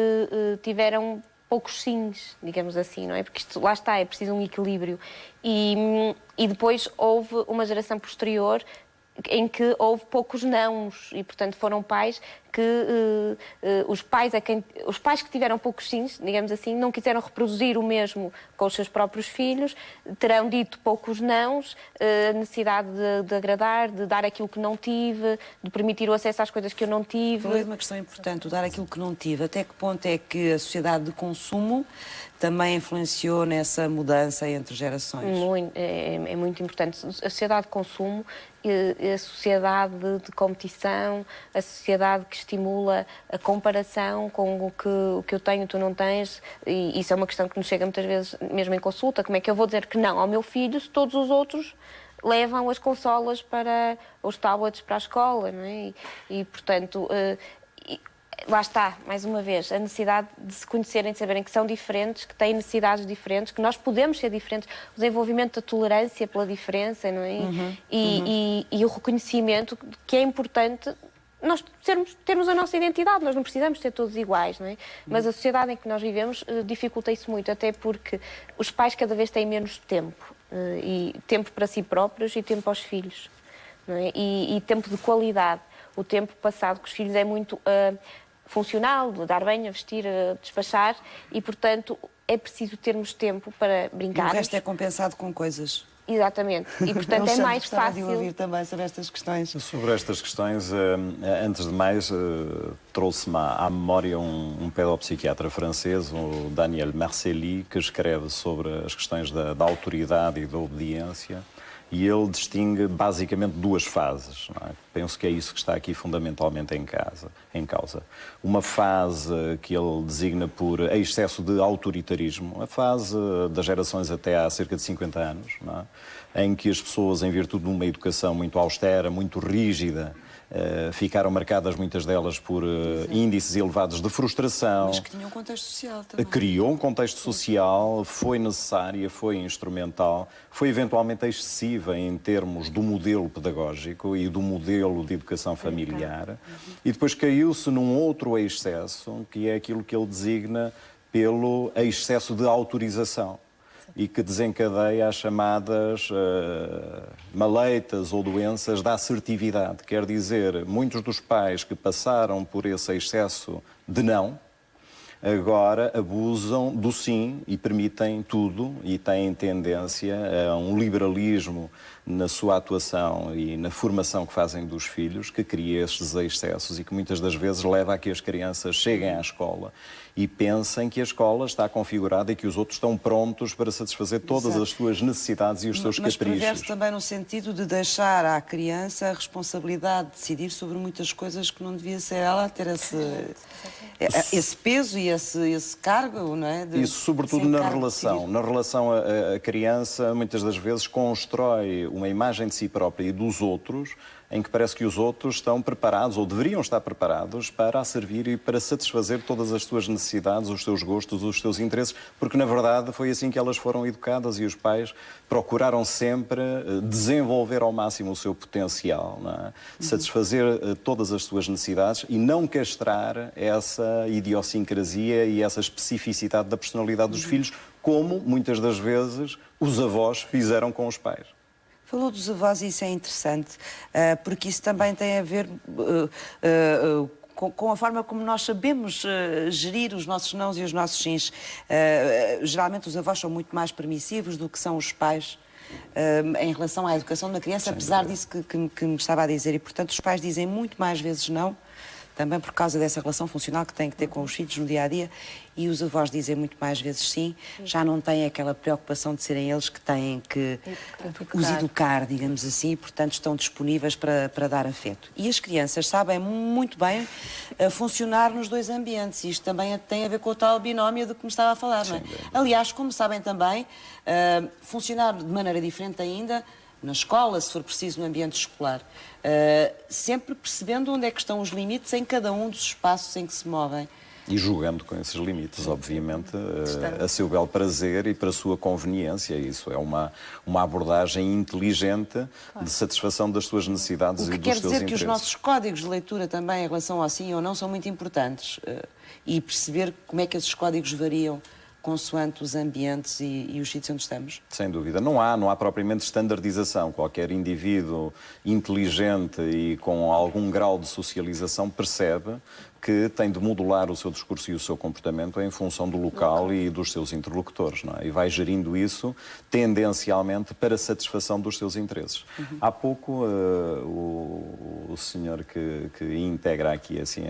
tiveram poucos sims, digamos assim, não é? Porque isto, lá está, é preciso um equilíbrio. E depois houve uma geração posterior em que houve poucos nãos e, portanto, foram pais que os pais que tiveram poucos sims, digamos assim, não quiseram reproduzir o mesmo com os seus próprios filhos, terão dito poucos nãos, a necessidade de agradar, de dar aquilo que não tive, de permitir o acesso às coisas que eu não tive. Falei de uma questão importante, o dar aquilo que não tive. Até que ponto é que a sociedade de consumo também influenciou nessa mudança entre gerações? É muito importante. A sociedade de consumo, a sociedade de competição, a sociedade que estimula a comparação com o que eu tenho, tu não tens, e isso é uma questão que nos chega muitas vezes, mesmo em consulta, como é que eu vou dizer que não ao meu filho se todos os outros levam as consolas para os tablets para a escola, não é? E portanto... lá está, mais uma vez, a necessidade de se conhecerem, de saberem que são diferentes, que têm necessidades diferentes, que nós podemos ser diferentes, o desenvolvimento da tolerância pela diferença, não é? E o reconhecimento que é importante nós termos a nossa identidade, nós não precisamos ser todos iguais, não é? Mas a sociedade em que nós vivemos dificulta isso muito, até porque os pais cada vez têm menos tempo, e tempo para si próprios e tempo aos filhos, não é? E tempo de qualidade. O tempo passado com os filhos é muito funcional, de dar banho, a vestir, a despachar, e, portanto, é preciso termos tempo para brincar. E o resto é compensado com coisas. Exatamente. E, portanto, é mais fácil... de ouvir também sobre estas questões. Sobre estas questões, antes de mais, trouxe-me à memória um pedopsiquiatra francês, o Daniel Marcelli, que escreve sobre as questões da autoridade e da obediência. E ele distingue basicamente duas fases, não é? Penso que é isso que está aqui fundamentalmente em causa. Uma fase que ele designa por excesso de autoritarismo, a fase das gerações até há cerca de 50 anos, não é? Em que as pessoas, em virtude de uma educação muito austera, muito rígida, ficaram marcadas muitas delas por índices elevados de frustração. Mas que tinham um contexto social também. Criou um contexto social, foi necessária, foi instrumental, foi eventualmente excessiva em termos do modelo pedagógico e do modelo de educação familiar. E depois caiu-se num outro excesso, que é aquilo que ele designa pelo excesso de autorização, e que desencadeia as chamadas maleitas ou doenças da assertividade. Quer dizer, muitos dos pais que passaram por esse excesso de não, agora abusam do sim e permitem tudo e têm tendência a um liberalismo na sua atuação e na formação que fazem dos filhos, que cria estes excessos e que muitas das vezes leva a que as crianças cheguem à escola e pensem que a escola está configurada e que os outros estão prontos para satisfazer todas as suas necessidades e os seus caprichos. Mas perverte também no sentido de deixar à criança a responsabilidade de decidir sobre muitas coisas que não devia ser ela a ter esse peso e esse cargo, não é? Isso, sobretudo na relação. Na relação, a criança muitas das vezes constrói uma imagem de si própria e dos outros em que parece que os outros estão preparados, ou deveriam estar preparados, para a servir e para satisfazer todas as suas necessidades, os seus gostos, os seus interesses, porque, na verdade, foi assim que elas foram educadas e os pais procuraram sempre desenvolver ao máximo o seu potencial, não é? Satisfazer todas as suas necessidades e não castrar essa idiosincrasia e essa especificidade da personalidade dos filhos, como, muitas das vezes, os avós fizeram com os pais. Falou dos avós e isso é interessante, porque isso também tem a ver com a forma como nós sabemos gerir os nossos nãos e os nossos sims. Geralmente os avós são muito mais permissivos do que são os pais em relação à educação da criança, apesar disso que me estava a dizer. E, portanto, os pais dizem muito mais vezes não, também por causa dessa relação funcional que têm que ter com os filhos no dia-a-dia, e os avós dizem muito mais vezes sim, já não têm aquela preocupação de serem eles que têm que os educar, digamos assim, e, portanto, estão disponíveis para dar afeto. E as crianças sabem muito bem funcionar nos dois ambientes, e isto também tem a ver com o tal binómio de que me estava a falar, não é? Aliás, como sabem também, funcionar de maneira diferente ainda na escola, se for preciso, no ambiente escolar. Sempre percebendo onde é que estão os limites em cada um dos espaços em que se movem. E jogando com esses limites, obviamente, a seu belo prazer e para a sua conveniência. Isso é uma abordagem inteligente de satisfação das suas necessidades e dos seus interesses. Quer dizer que os nossos códigos de leitura também, em relação ao sim ou não, são muito importantes. E perceber como é que esses códigos variam consoante os ambientes e os sítios onde estamos? Sem dúvida. Não há propriamente standardização. Qualquer indivíduo inteligente e com algum grau de socialização percebe que tem de modular o seu discurso e o seu comportamento em função do local e dos seus interlocutores, não é? E vai gerindo isso tendencialmente para a satisfação dos seus interesses. Há pouco o senhor que integra aqui assim,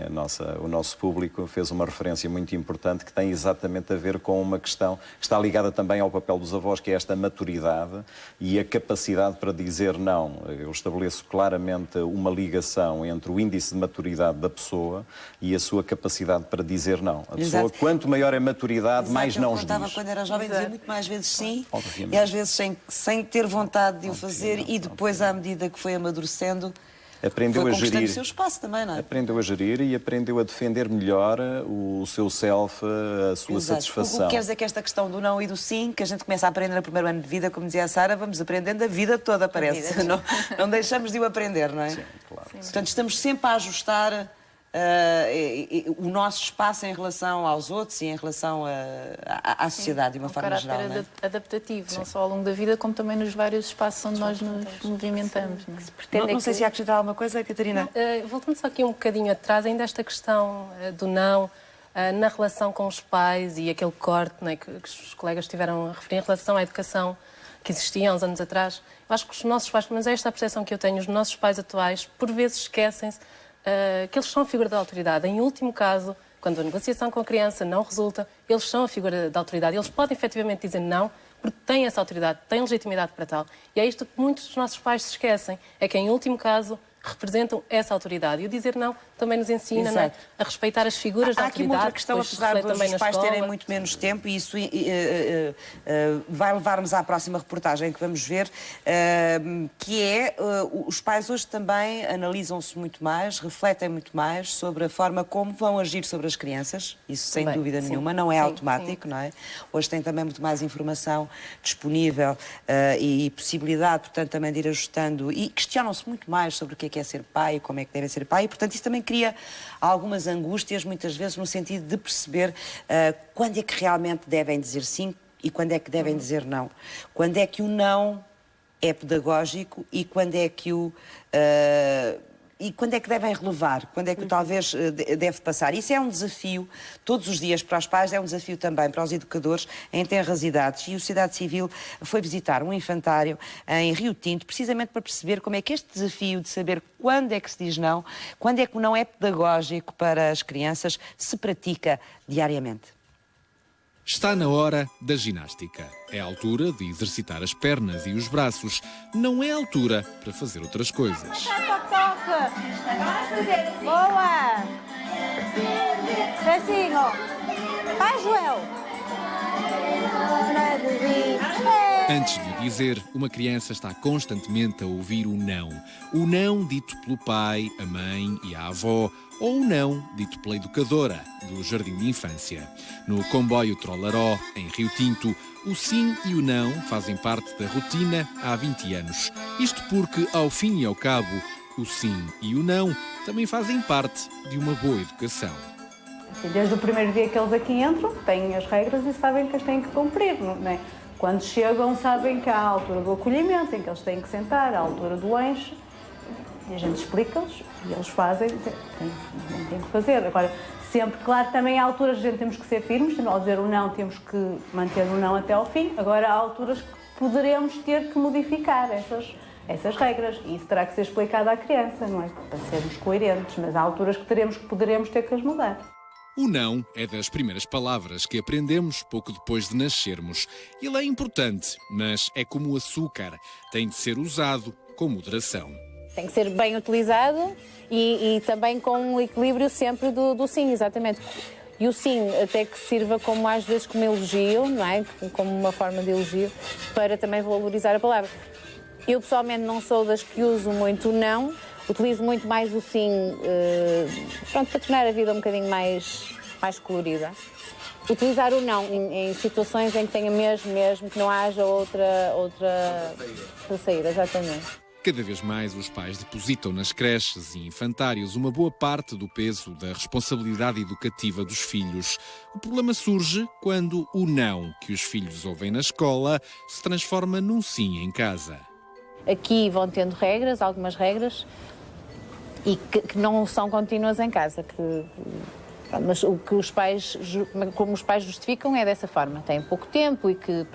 o nosso público fez uma referência muito importante que tem exatamente a ver com uma questão que está ligada também ao papel dos avós, que é esta maturidade e a capacidade para dizer não. Eu estabeleço claramente uma ligação entre o índice de maturidade da pessoa e a sua capacidade para dizer não. A pessoa, quanto maior é a maturidade, mais não os diz. Eu quando era jovem, dizia muito mais vezes sim, e às vezes sem ter vontade de o fazer, e depois, à medida que foi amadurecendo, aprendeu foi a gerir o seu espaço também, não é? Aprendeu a gerir e aprendeu a defender melhor o seu self, a sua satisfação. O que quer dizer que esta questão do não e do sim, que a gente começa a aprender no primeiro ano de vida, como dizia a Sara, vamos aprendendo a vida toda, parece. Não deixamos de o aprender, não é? Sim, claro. Portanto, estamos sempre a ajustar o nosso espaço em relação aos outros e em relação à sociedade, de uma forma geral. Um caráter adaptativo, não só ao longo da vida, como também nos vários espaços onde nós nos movimentamos. Não sei se ia acrescentar alguma coisa, Catarina. Voltando só aqui um bocadinho atrás, ainda esta questão do não, na relação com os pais e aquele corte, né, que os colegas tiveram a referir em relação à educação que existia há uns anos atrás. Eu acho que os nossos pais, mas é esta a percepção que eu tenho, os nossos pais atuais, por vezes esquecem-se que eles são a figura da autoridade. Em último caso, quando a negociação com a criança não resulta, eles são a figura da autoridade. Eles podem efetivamente dizer não, porque têm essa autoridade, têm legitimidade para tal. E é isto que muitos dos nossos pais se esquecem, é que em último caso representam essa autoridade. E o dizer não também nos ensina, não é? A respeitar as figuras da autoridade. Há aqui uma outra questão, apesar dos pais terem muito menos tempo, e isso vai levar-nos à próxima reportagem que vamos ver, que é, os pais hoje também analisam-se muito mais, refletem muito mais sobre a forma como vão agir sobre as crianças, isso sem dúvida nenhuma, não é automático, não é? Hoje tem também muito mais informação disponível e possibilidade, portanto, também de ir ajustando, e questionam-se muito mais sobre o que é ser pai e como é que deve ser pai, e, portanto, isso também cria algumas angústias, muitas vezes, no sentido de perceber quando é que realmente devem dizer sim e quando é que devem dizer não. Quando é que o não é pedagógico e quando é que o E quando é que devem relevar? Quando é que talvez deve passar? Isso é um desafio todos os dias para os pais, é um desafio também para os educadores em tenras idades. E o Sociedade Civil foi visitar um infantário em Rio Tinto, precisamente para perceber como é que este desafio de saber quando é que se diz não, quando é que o não é pedagógico para as crianças, se pratica diariamente. Está na hora da ginástica. É a altura de exercitar as pernas e os braços. Não é a altura para fazer outras coisas. Boa! Pezinho! Vai, Joel! Antes de o dizer, uma criança está constantemente a ouvir o não. O não dito pelo pai, a mãe e a avó, ou o não dito pela educadora do jardim de infância. No comboio Trollaró, em Rio Tinto, o sim e o não fazem parte da rotina há 20 anos. Isto porque, ao fim e ao cabo, o sim e o não também fazem parte de uma boa educação. Desde o primeiro dia que eles aqui entram, têm as regras e sabem que as têm que cumprir, não é? Quando chegam, sabem que há a altura do acolhimento, em que eles têm que sentar, a altura do lanche, e a gente explica-lhes, e eles fazem, têm que fazer. Agora, sempre, claro, também há alturas que a gente temos que ser firmes, ao dizer o não, temos que manter o não até ao fim. Agora, há alturas que poderemos ter que modificar essas regras, e isso terá que ser explicado à criança, não é? Para sermos coerentes, mas há alturas que poderemos ter que as mudar. O não é das primeiras palavras que aprendemos pouco depois de nascermos. Ele é importante, mas é como o açúcar, tem de ser usado com moderação. Tem que ser bem utilizado e também com um equilíbrio sempre do sim, exatamente. E o sim até que sirva como às vezes como elogio, não é? Como uma forma de elogio, para também valorizar a palavra. Eu pessoalmente não sou das que uso muito o não, utilizo muito mais o sim, para tornar a vida um bocadinho mais colorida. Utilizar o não em situações em que tenha mesmo que não haja outra saída, exatamente. Cada vez mais os pais depositam nas creches e infantários uma boa parte do peso da responsabilidade educativa dos filhos. O problema surge quando o não que os filhos ouvem na escola se transforma num sim em casa. Aqui vão tendo regras, algumas regras, e que não são contínuas em casa. Mas o que como os pais justificam é dessa forma. Têm pouco tempo e que...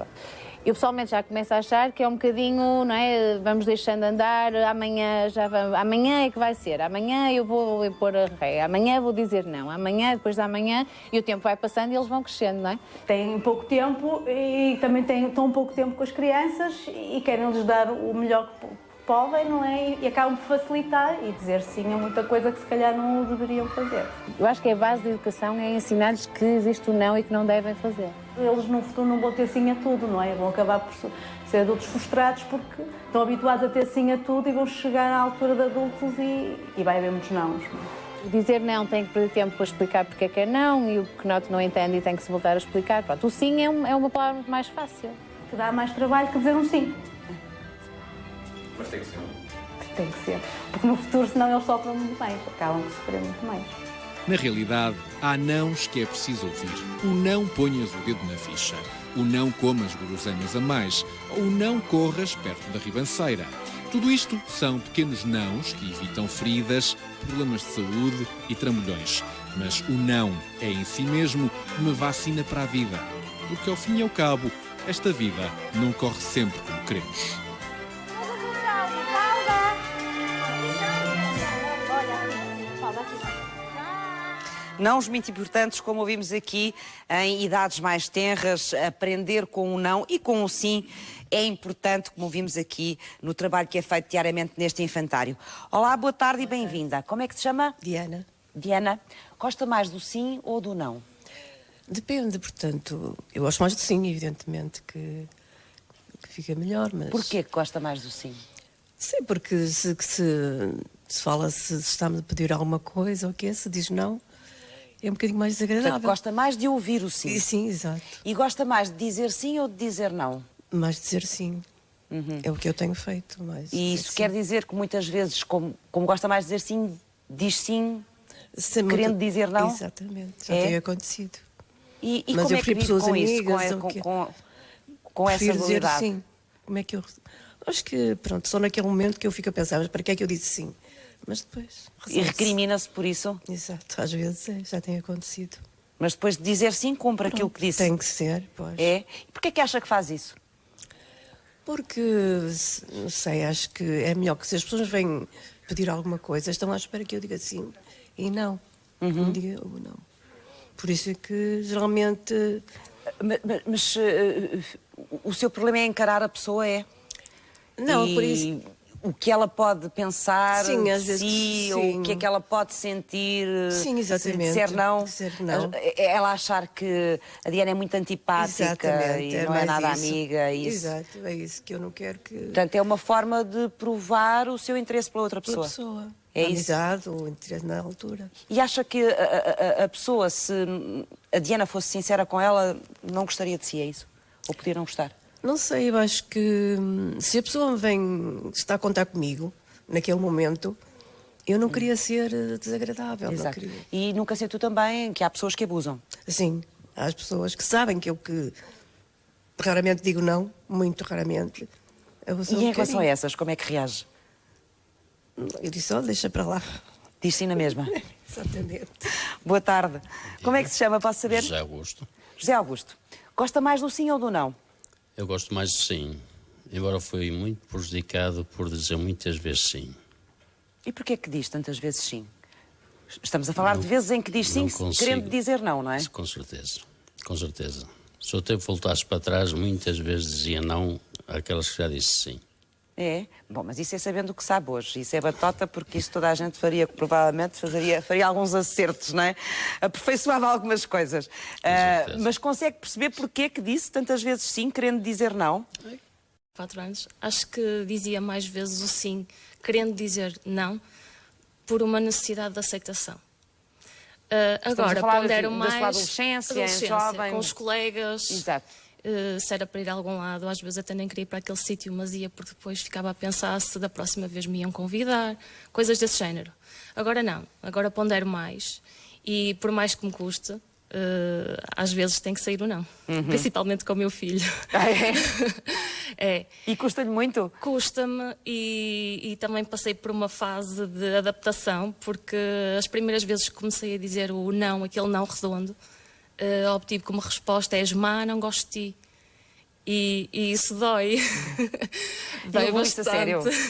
Eu pessoalmente já começo a achar que é um bocadinho, não é? Vamos deixando andar, amanhã é que vai ser, amanhã eu vou impor a regra, amanhã vou dizer não, amanhã, depois da amanhã, e o tempo vai passando e eles vão crescendo, não é? Têm pouco tempo e também estão pouco tempo com as crianças e querem-lhes dar o melhor que podem, não é? E acabam por facilitar e dizer sim a muita coisa que se calhar não deveriam fazer. Eu acho que a base da educação é ensinar-lhes que existe o não e que não devem fazer. Eles no futuro não vão ter sim a tudo, não é? Vão acabar por ser adultos frustrados porque estão habituados a ter sim a tudo e vão chegar à altura de adultos e vai haver muitos nãos. Dizer não tem que perder tempo para explicar porque é que é não e o que não entende e tem que se voltar a explicar. Pronto, o sim é uma palavra muito mais fácil. Que dá mais trabalho que dizer um sim. Mas tem que ser. Tem que ser. Porque no futuro, senão, eles sofrem muito mais. Acabam de sofrer muito mais. Na realidade, há nãos que é preciso ouvir. O não ponhas o dedo na ficha. O não comas guloseimas a mais. Ou o não corras perto da ribanceira. Tudo isto são pequenos nãos que evitam feridas, problemas de saúde e trambolhões. Mas o não é em si mesmo uma vacina para a vida. Porque ao fim e ao cabo, esta vida não corre sempre como queremos. Nãos muito importantes, como ouvimos aqui, em idades mais tenras, aprender com o não e com o sim é importante, como vimos aqui no trabalho que é feito diariamente neste infantário. Olá, boa tarde e bem-vinda. Como é que se chama? Diana. Diana, gosta mais do sim ou do não? Depende, portanto, eu gosto mais do sim, evidentemente, que fica melhor, mas... Porquê que gosta mais do sim? Sim, porque se fala, se está-me a pedir alguma coisa ou o quê, se diz não, é um bocadinho mais desagradável. Portanto, gosta mais de ouvir o sim? Sim, exato. E gosta mais de dizer sim ou de dizer não? Mais de dizer sim. É o que eu tenho feito. Mais e isso quer dizer que muitas vezes, como gosta mais de dizer sim, diz sim, querendo dizer não? Exatamente, já tem acontecido. E mas como é que vive com isso, com essa habilidade? Sim. Como é que eu... Acho que, pronto, só naquele momento que eu fico a pensar, mas para que é que eu disse sim? mas depois... E recrimina-se por isso? Exato, às vezes já tem acontecido. Mas depois de dizer sim, cumpre aquilo que disse? Tem que ser, pois. É? E porquê é que acha que faz isso? Porque, não sei, acho que é melhor que se as pessoas vêm pedir alguma coisa, estão à espera que eu diga sim e não. Não diga ou não. Por isso é que, geralmente... Mas o seu problema é encarar a pessoa, é? Não, por isso... O que ela pode pensar sim, às de vezes, si, ou o que é que ela pode sentir sim, exatamente. se disser não. Dizer não. Ela achar que a Diana é muito antipática exatamente, e não é nada isso. amiga. Isso. Exato, é isso que eu não quero que... Portanto, é uma forma de provar o seu interesse pela outra pessoa. É isso. Amizade ou interesse na altura. E acha que a pessoa, se a Diana fosse sincera com ela, não gostaria de si, é isso? Ou podia não gostar? Não sei, eu acho que se a pessoa está a contar comigo, naquele momento, eu não queria ser desagradável. Exato. Não queria. E nunca sentiu também que há pessoas que abusam? Sim, há as pessoas que sabem que eu raramente digo não, muito raramente. E em relação a essas, como é que reage? Eu disse, deixa para lá. Diz sim na mesma? Exatamente. Boa tarde. Como é que se chama, posso saber? José Augusto. José Augusto. Gosta mais do sim ou do não? Eu gosto mais de sim, embora fui muito prejudicado por dizer muitas vezes sim. E porquê que diz tantas vezes sim? Estamos a falar de vezes em que diz sim, querendo dizer não, não é? Com certeza, com certeza. Se o tempo voltasse para trás, muitas vezes dizia não àquelas que já disse sim. É? Bom, mas isso é sabendo o que sabe hoje. Isso é batota, porque isso toda a gente faria, provavelmente faria alguns acertos, não é? Aperfeiçoava algumas coisas. Mas consegue perceber porquê que disse tantas vezes sim, querendo dizer não? 4 anos. Acho que dizia mais vezes o sim, querendo dizer não, por uma necessidade de aceitação. Agora, pondero mais... da sua adolescência, jovem... com os colegas... Exato. Se era para ir a algum lado, às vezes até nem queria ir para aquele sítio, mas ia porque depois ficava a pensar se da próxima vez me iam convidar, coisas desse género. Agora não, agora pondero mais e por mais que me custe, às vezes tem que sair o não, principalmente com o meu filho. É. E custa-lhe muito? Custa-me e também passei por uma fase de adaptação, porque as primeiras vezes que comecei a dizer o não, aquele não redondo, obtive como resposta: és má, não gosto de ti. E isso dói. Dói bastante.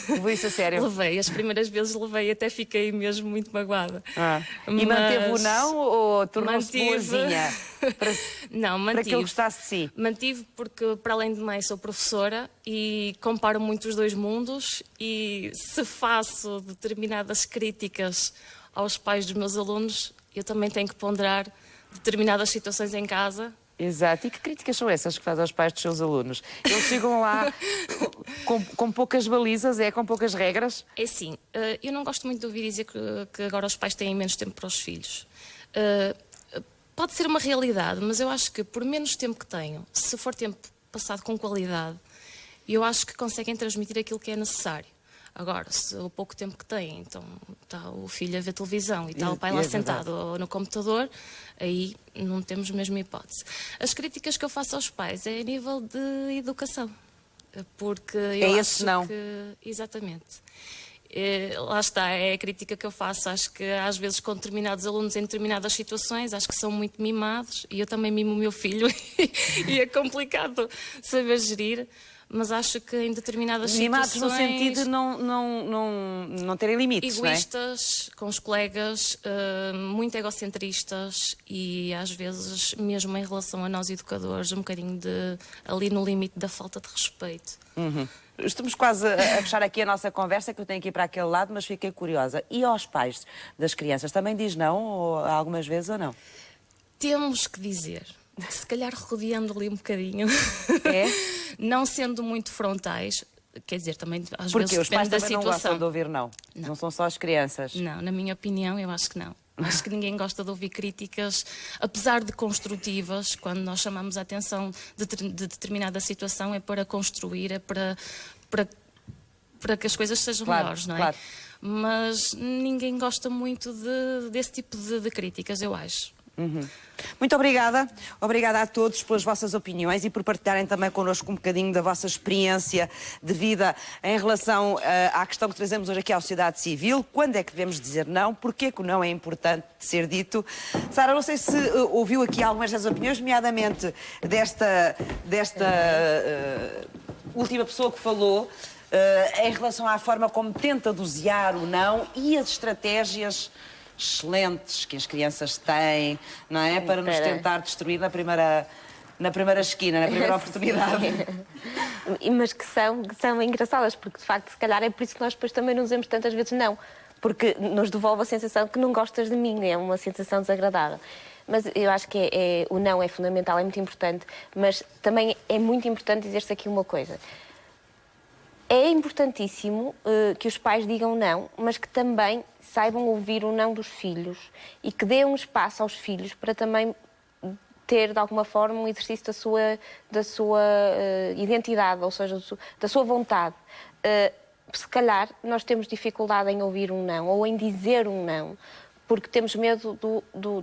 Levou isso a sério? Levei, as primeiras vezes levei, até fiquei mesmo muito magoada. E manteve o não ou tornou-se boazinha? Não, mantive. Para que ele gostasse de si? Mantive porque, para além de mais, sou professora e comparo muito os dois mundos, e se faço determinadas críticas aos pais dos meus alunos, eu também tenho que ponderar determinadas situações em casa. Exato. E que críticas são essas que faz aos pais dos seus alunos? Eles chegam lá com poucas balizas, com poucas regras? É sim. Eu não gosto muito de ouvir dizer que agora os pais têm menos tempo para os filhos. Pode ser uma realidade, mas eu acho que por menos tempo que tenham, se for tempo passado com qualidade, eu acho que conseguem transmitir aquilo que é necessário. Agora, se o pouco tempo que têm, então está o filho a ver televisão e está o pai lá sentado no computador, aí não temos mesmo hipótese. As críticas que eu faço aos pais é a nível de educação, porque eu acho que... Exatamente. Lá está, é a crítica que eu faço. Acho que às vezes com determinados alunos em determinadas situações, acho que são muito mimados, e eu também mimo o meu filho e é complicado saber gerir. Mas acho que em determinadas situações... Mimados no sentido de não terem limites, egoístas, com os colegas, muito egocentristas e às vezes, mesmo em relação a nós educadores, um bocadinho ali no limite da falta de respeito. Estamos quase a fechar aqui a nossa conversa, que eu tenho que ir para aquele lado, mas fiquei curiosa. E aos pais das crianças, também diz não, ou algumas vezes, ou não? Temos que dizer... Se calhar rodeando ali um bocadinho, não sendo muito frontais, quer dizer, também às vezes depende da situação. Porque os pais também não gostam de ouvir não são só as crianças. Não, na minha opinião, eu acho que não. Acho que ninguém gosta de ouvir críticas, apesar de construtivas, quando nós chamamos a atenção de determinada situação, é para construir, é para que as coisas sejam melhores, não é? Claro. Mas ninguém gosta muito desse tipo de críticas, eu acho. Muito obrigada. Obrigada a todos pelas vossas opiniões e por partilharem também connosco um bocadinho da vossa experiência de vida em relação à questão que trazemos hoje aqui à sociedade civil. Quando é que devemos dizer não? Porquê que o não é importante de ser dito? Sara, não sei se ouviu aqui algumas das opiniões, nomeadamente desta última pessoa que falou em relação à forma como tenta dosear o não e as estratégias excelentes que as crianças têm, não é? Para nos tentar destruir na primeira esquina, na primeira oportunidade. Mas que são engraçadas, porque de facto, se calhar é por isso que nós depois também não dizemos tantas vezes não, porque nos devolve a sensação que não gostas de mim, é uma sensação desagradável. Mas eu acho que o não é fundamental, é muito importante, mas também é muito importante dizer-se aqui uma coisa. É importantíssimo que os pais digam não, mas que também saibam ouvir o não dos filhos e que dê um espaço aos filhos para também ter, de alguma forma, um exercício da sua identidade, ou seja, da sua vontade. Se calhar, nós temos dificuldade em ouvir um não ou em dizer um não, porque temos medo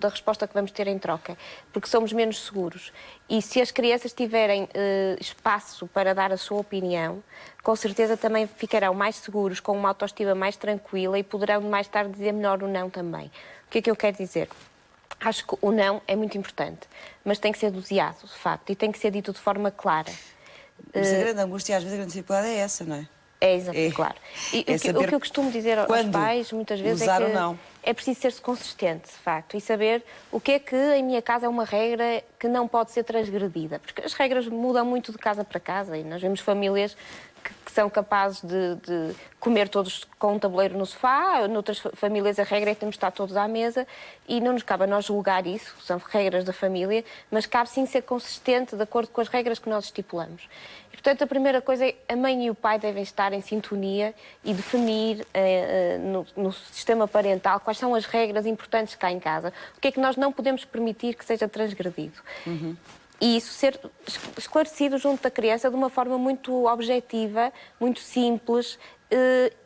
da resposta que vamos ter em troca, porque somos menos seguros. E se as crianças tiverem espaço para dar a sua opinião, com certeza também ficarão mais seguros, com uma autoestima mais tranquila e poderão mais tarde dizer melhor o não também. O que é que eu quero dizer? Acho que o não é muito importante, mas tem que ser doseado, de facto, e tem que ser dito de forma clara. Mas a grande angústia, às vezes, a grande dificuldade é essa, não é? É, exatamente, claro. E o que eu costumo dizer aos pais, muitas vezes, é que é preciso ser-se consistente, de facto, e saber o que é que em minha casa é uma regra que não pode ser transgredida. Porque as regras mudam muito de casa para casa e nós vemos famílias que são capazes de comer todos com um tabuleiro no sofá, noutras famílias a regra é que temos de estar todos à mesa e não nos cabe a nós julgar isso, são regras da família, mas cabe sim ser consistente de acordo com as regras que nós estipulamos. E, portanto, a primeira coisa é a mãe e o pai devem estar em sintonia e definir no sistema parental quais são as regras importantes cá em casa, o que é que nós não podemos permitir que seja transgredido. E isso ser esclarecido junto da criança de uma forma muito objetiva, muito simples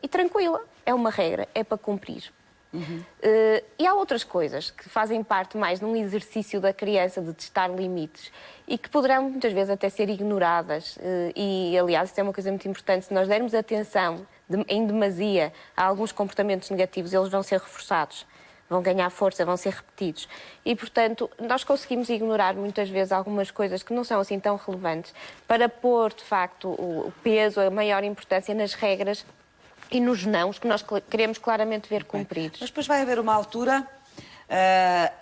e tranquila. É uma regra, é para cumprir. E há outras coisas que fazem parte mais num exercício da criança de testar limites e que poderão muitas vezes até ser ignoradas. E, aliás, isso é uma coisa muito importante. Se nós dermos atenção em demasia a alguns comportamentos negativos, eles vão ser reforçados. Vão ganhar força, vão ser repetidos. E, portanto, nós conseguimos ignorar muitas vezes algumas coisas que não são assim tão relevantes para pôr, de facto, o peso, a maior importância nas regras e nos nãos que nós queremos claramente ver cumpridos. Mas depois vai haver uma altura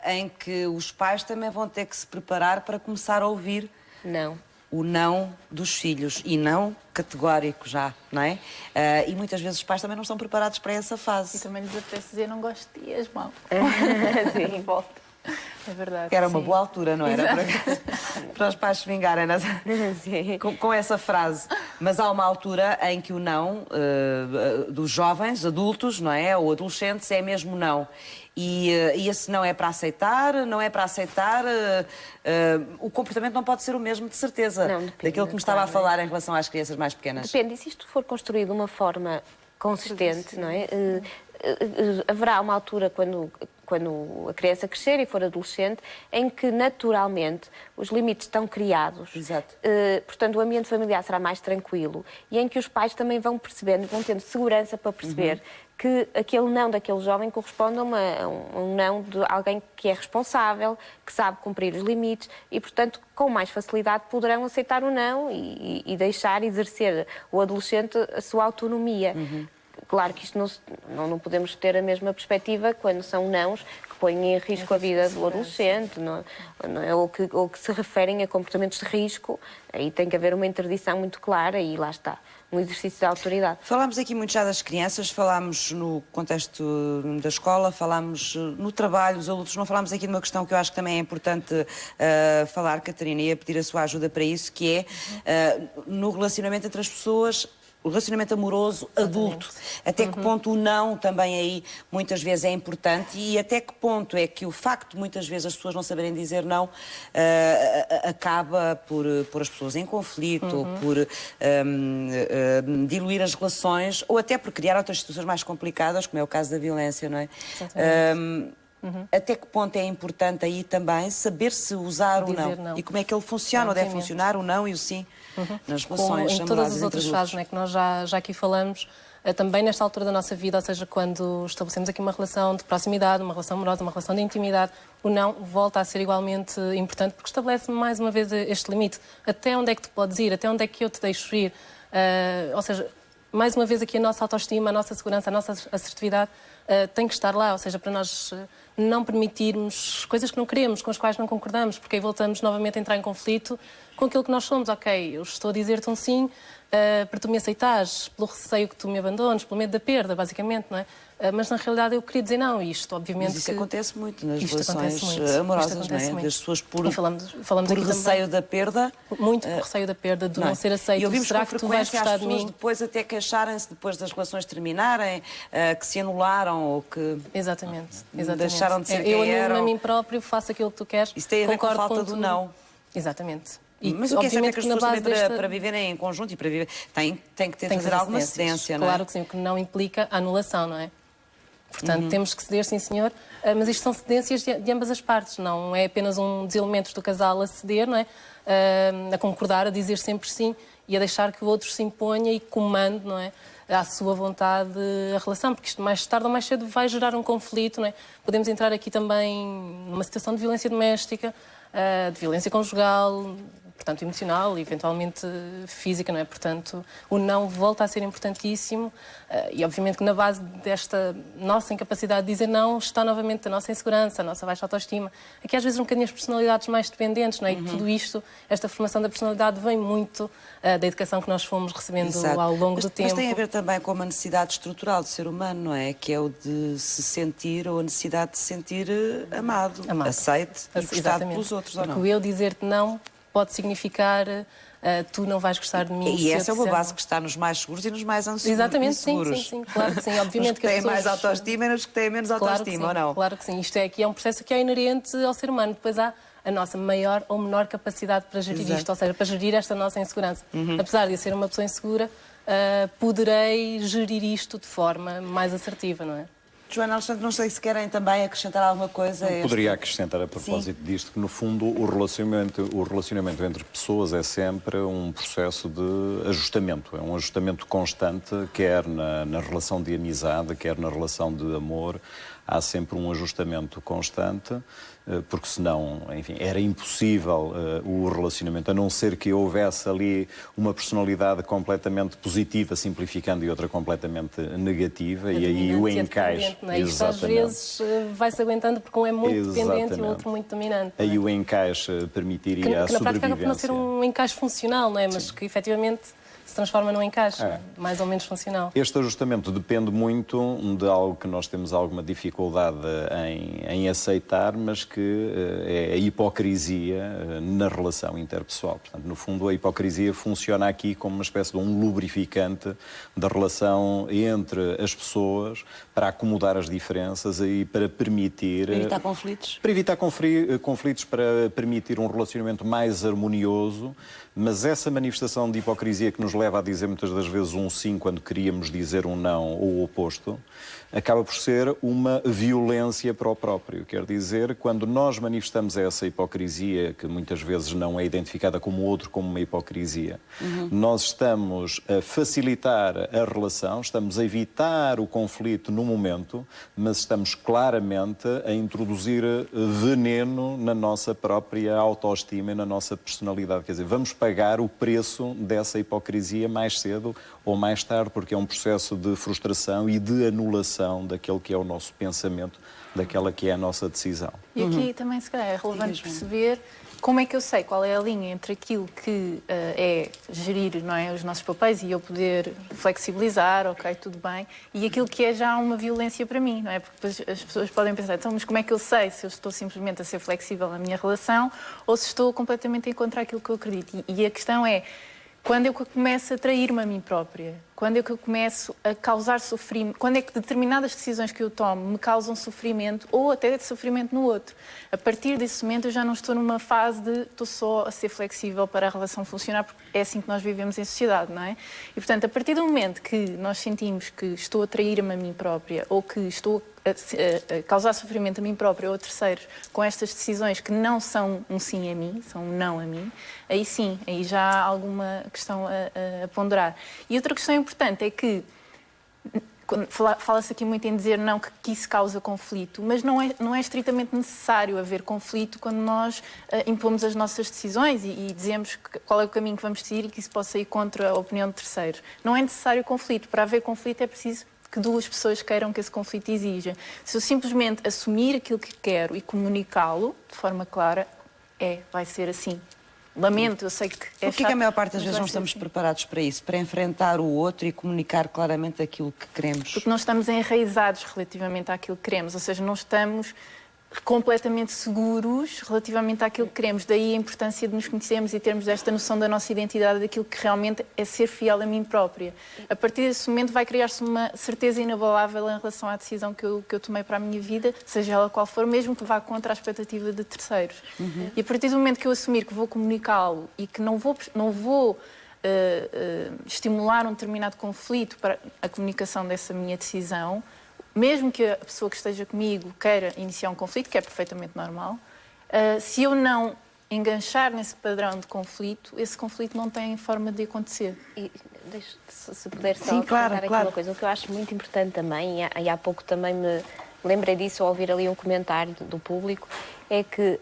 em que os pais também vão ter que se preparar para começar a ouvir o não dos filhos, e não categórico já, não é? E muitas vezes os pais também não estão preparados para essa fase. E também lhes apetece dizer não gosto de ti, és mau. Sim, volta. É verdade. Que era uma boa altura, não era? Para os pais se vingarem com essa frase. Mas há uma altura em que o não dos jovens, adultos, não é? Ou adolescentes, é mesmo não. E esse não é para aceitar, não é para aceitar. O comportamento não pode ser o mesmo, de certeza. Não, depende, daquilo que me estava a falar em relação às crianças mais pequenas. Depende. E se isto for construído de uma forma consistente, não é? Haverá uma altura quando a criança crescer e for adolescente, em que naturalmente os limites estão criados. Exato. Portanto, o ambiente familiar será mais tranquilo e em que os pais também vão percebendo, vão tendo segurança para perceber que aquele não daquele jovem corresponde a um não de alguém que é responsável, que sabe cumprir os limites e, portanto, com mais facilidade poderão aceitar o não e deixar exercer o adolescente a sua autonomia. Claro que isto não podemos ter a mesma perspectiva quando são nãos que põem em risco a vida do adolescente, ou que se referem a comportamentos de risco. Aí tem que haver uma interdição muito clara e lá está, um exercício de autoridade. Falámos aqui muito já das crianças, falámos no contexto da escola, falámos no trabalho dos adultos, não falámos aqui de uma questão que eu acho que também é importante falar, Catarina, e a pedir a sua ajuda para isso, que é no relacionamento entre as pessoas, o relacionamento amoroso adulto. Até que ponto o não também aí muitas vezes é importante e até que ponto é que o facto de muitas vezes as pessoas não saberem dizer não acaba por pôr as pessoas em conflito ou por diluir as relações ou até por criar outras situações mais complicadas, como é o caso da violência, não é? Até que ponto é importante aí também saber se usar o Dizer não? E como é que ele funciona, ou deve funcionar o não e o sim nas relações Como em amorosas todas as entre outras adultos? fases, né, que nós já aqui falamos, também nesta altura da nossa vida, ou seja, quando estabelecemos aqui uma relação de proximidade, uma relação amorosa, uma relação de intimidade, o não volta a ser igualmente importante porque estabelece mais uma vez este limite. Até onde é que tu podes ir? Até onde é que eu te deixo ir? Ou seja, mais uma vez aqui a nossa autoestima, a nossa segurança, a nossa assertividade tem que estar lá, ou seja, para nós não permitirmos coisas que não queremos, com as quais não concordamos, porque aí voltamos novamente a entrar em conflito com aquilo que nós somos. Ok, eu estou a dizer-te um sim para tu me aceitares, pelo receio que tu me abandones, pelo medo da perda, basicamente, não é? Mas na realidade eu queria dizer não, e isto obviamente... Mas isso acontece muito nas isto relações acontece amorosas, não é? muito. Das pessoas por falamos aqui receio também, da perda. Muito por receio da perda, de não ser aceito. E ouvimos será com que tu vais frequência gostar as de pessoas mim? depois até queixarem-se, depois das relações terminarem, que se anularam ou que Exatamente. deixaram de ser Eu quem eram. anulo-me a mim próprio, faço aquilo que tu queres. Isso tem a ver com a concordo falta do tudo. não. Exatamente. Mas o que é certo é que as pessoas também, para desta... viverem em conjunto e para viver, têm que ter Tem fazer alguma cedência, não é? Claro que sim, o que não implica a anulação, não é? Portanto, temos que ceder, sim senhor, mas isto são cedências de ambas as partes, não é apenas um dos elementos do casal a ceder, não é? A concordar, a dizer sempre sim e a deixar que o outro se imponha e comande, não é? À sua vontade a relação, porque isto mais tarde ou mais cedo vai gerar um conflito, não é? Podemos entrar aqui também numa situação de violência doméstica, de violência conjugal, portanto emocional e eventualmente física, não é? Portanto, o não volta a ser importantíssimo e obviamente que na base desta nossa incapacidade de dizer não está novamente a nossa insegurança, a nossa baixa autoestima. Aqui às vezes um bocadinho as personalidades mais dependentes, não é? E tudo isto, esta formação da personalidade vem muito da educação que nós fomos recebendo ao longo do tempo. Mas tem a ver também com uma necessidade estrutural do ser humano, não é? Que é o de se sentir, ou a necessidade de se sentir amado. Aceite e gostado pelos outros, ou não? Porque o eu dizer-te não pode significar tu não vais gostar de mim. E essa é uma base que está nos mais seguros e nos mais inseguros. Exatamente, sim, claro que sim. Obviamente os que têm mais autoestima e os que têm menos autoestima, ou não? Claro que sim. Isto aqui é um processo que é inerente ao ser humano. Depois há a nossa maior ou menor capacidade para gerir isto, ou seja, para gerir esta nossa insegurança. Apesar de eu ser uma pessoa insegura, poderei gerir isto de forma mais assertiva, não é? Joana Alexandre, não sei se querem também acrescentar alguma coisa. Poderia acrescentar a propósito disto que, no fundo, o relacionamento entre pessoas é sempre um processo de ajustamento. É um ajustamento constante, quer na relação de amizade, quer na relação de amor. Há sempre um ajustamento constante, porque senão, enfim, era impossível o relacionamento, a não ser que houvesse ali uma personalidade completamente positiva, simplificando, e outra completamente negativa, e aí o encaixe. Não é? Isto às vezes vai-se aguentando porque um é muito dependente e o outro muito dominante. Aí o encaixe permitiria a sobrevivência. Que na prática acaba por não ser um encaixe funcional, não é? Mas que efetivamente se transforma num encaixe mais ou menos funcional. Este ajustamento depende muito de algo que nós temos alguma dificuldade em aceitar, mas que é a hipocrisia na relação interpessoal. Portanto, no fundo, a hipocrisia funciona aqui como uma espécie de um lubrificante da relação entre as pessoas para acomodar as diferenças e para permitir... Para evitar conflitos. Para evitar conflitos, para permitir um relacionamento mais harmonioso, mas essa manifestação de hipocrisia que nos leva a dizer muitas das vezes um sim quando queríamos dizer um não ou o oposto, acaba por ser uma violência para o próprio. Quer dizer, quando nós manifestamos essa hipocrisia, que muitas vezes não é identificada como outro, como uma hipocrisia, nós estamos a facilitar a relação, estamos a evitar o conflito no momento, mas estamos claramente a introduzir veneno na nossa própria autoestima e na nossa personalidade. Quer dizer, vamos pagar o preço dessa hipocrisia mais cedo ou mais tarde, porque é um processo de frustração e de anulação daquele que é o nosso pensamento, daquela que é a nossa decisão. E aqui também, se calhar, é relevante perceber como é que eu sei qual é a linha entre aquilo que é gerir, não é, os nossos papéis e eu poder flexibilizar, ok, tudo bem, e aquilo que é já uma violência para mim, não é? Porque depois as pessoas podem pensar, então, mas como é que eu sei se eu estou simplesmente a ser flexível na minha relação ou se estou completamente a encontrar aquilo que eu acredito? E a questão é, quando eu começo a trair-me a mim própria, Quando é que eu começo a causar sofrimento? Quando é que determinadas decisões que eu tomo me causam sofrimento ou até de sofrimento no outro? A partir desse momento eu já não estou numa fase de estou só a ser flexível para a relação funcionar, porque é assim que nós vivemos em sociedade, não é? E, portanto, a partir do momento que nós sentimos que estou a trair-me a mim própria ou que estou a causar sofrimento a mim própria ou a terceiros com estas decisões que não são um sim a mim, são um não a mim, aí sim, aí já há alguma questão a ponderar. E outra questão importante é que fala-se aqui muito em dizer não, que isso causa conflito, mas não é estritamente necessário haver conflito quando nós impomos as nossas decisões e dizemos qual é o caminho que vamos seguir e que isso possa ir contra a opinião de terceiros. Não é necessário conflito. Para haver conflito é preciso que duas pessoas queiram que esse conflito exija. Se eu simplesmente assumir aquilo que quero e comunicá-lo de forma clara, vai ser assim. Lamento, eu sei que é Por que a maior parte das vezes não estamos preparados para isso? Para enfrentar o outro e comunicar claramente aquilo que queremos? Porque não estamos enraizados relativamente àquilo que queremos, ou seja, não estamos completamente seguros relativamente àquilo que queremos. Daí a importância de nos conhecermos e termos esta noção da nossa identidade, daquilo que realmente é ser fiel a mim própria. A partir desse momento vai criar-se uma certeza inabalável em relação à decisão que eu tomei para a minha vida, seja ela qual for, mesmo que vá contra a expectativa de terceiros. E a partir do momento que eu assumir que vou comunicá-lo e que não vou estimular um determinado conflito para a comunicação dessa minha decisão, mesmo que a pessoa que esteja comigo queira iniciar um conflito, que é perfeitamente normal, se eu não enganchar nesse padrão de conflito, esse conflito não tem forma de acontecer. E se puder só acrescentar aqui uma coisa, o que eu acho muito importante também, e há pouco também me lembrei disso ao ouvir ali um comentário do público, é que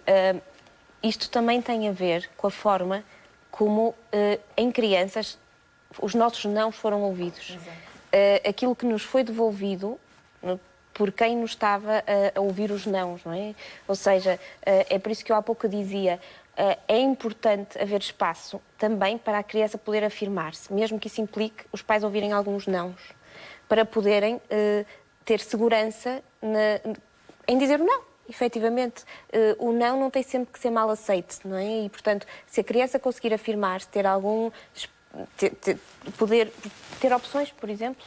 isto também tem a ver com a forma como em crianças os nossos nãos foram ouvidos. Aquilo que nos foi devolvido por quem nos estava a ouvir os nãos, não é? Ou seja, é por isso que eu há pouco dizia, é importante haver espaço também para a criança poder afirmar-se, mesmo que isso implique os pais ouvirem alguns nãos, para poderem ter segurança em dizer o não. Efetivamente, o não tem sempre que ser mal aceite, não é? E, portanto, se a criança conseguir afirmar-se, ter algum poder ter opções, por exemplo.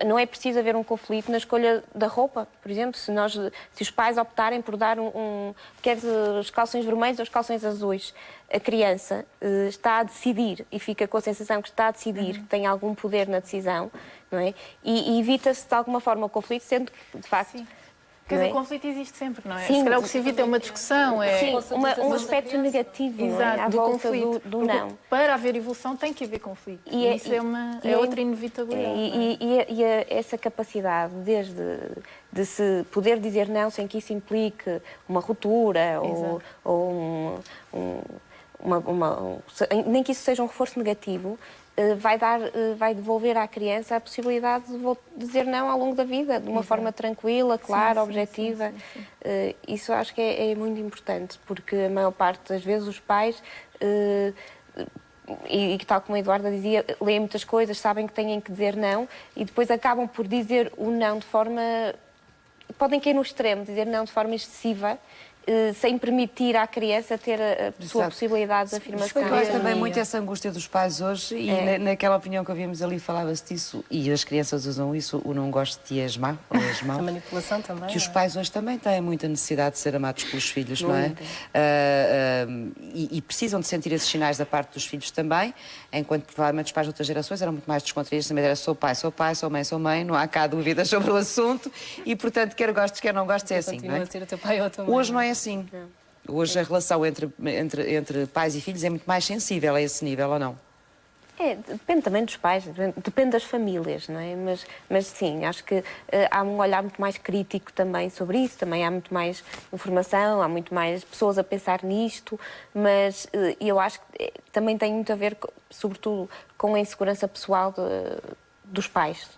Não é preciso haver um conflito na escolha da roupa, por exemplo. Se os pais optarem por dar quer os calções vermelhos ou os calções azuis, a criança está a decidir e fica com a sensação que está a decidir, que tem algum poder na decisão, não é? E evita-se de alguma forma o conflito, sendo que, de facto... Sim. Quer dizer, o conflito existe sempre, não é? Sim, se calhar o que se evita é uma discussão. Sim, um aspecto negativo, exato, à do volta conflito. do não. Para haver evolução tem que haver conflito. E isso é outra inevitabilidade. E essa capacidade, de se poder dizer não sem que isso implique uma ruptura ou nem que isso seja um reforço negativo, vai devolver à criança a possibilidade de dizer não ao longo da vida, de uma forma tranquila, clara, objetiva. Isso acho que é muito importante, porque a maior parte das vezes os pais, e tal como a Eduarda dizia, leem muitas coisas, sabem que têm que dizer não, e depois acabam por dizer o não de forma... Podem cair no extremo, dizer não de forma excessiva, sem permitir à criança ter a sua possibilidade de afirmação. Foi também muito essa angústia dos pais hoje e naquela opinião que ouvimos ali falava-se disso, e as crianças usam isso, o não gosto de ti és mau, ou és mau. A manipulação também. Que os pais hoje também têm muita necessidade de ser amados pelos filhos, não é? E precisam de sentir esses sinais da parte dos filhos também, enquanto provavelmente os pais de outras gerações eram muito mais descontraídos, também era sou pai, sou mãe, não há cá dúvidas sobre o assunto e, portanto, quer gostes, quer não gostes, é assim, não é? A ser o teu pai ou a tua mãe. Hoje não é assim. Hoje a relação entre pais e filhos é muito mais sensível a esse nível, ou não? Depende também dos pais, depende das famílias, não é? Mas sim, acho que há um olhar muito mais crítico também sobre isso, também há muito mais informação, há muito mais pessoas a pensar nisto, mas eu acho que também tem muito a ver, sobretudo, com a insegurança pessoal dos pais,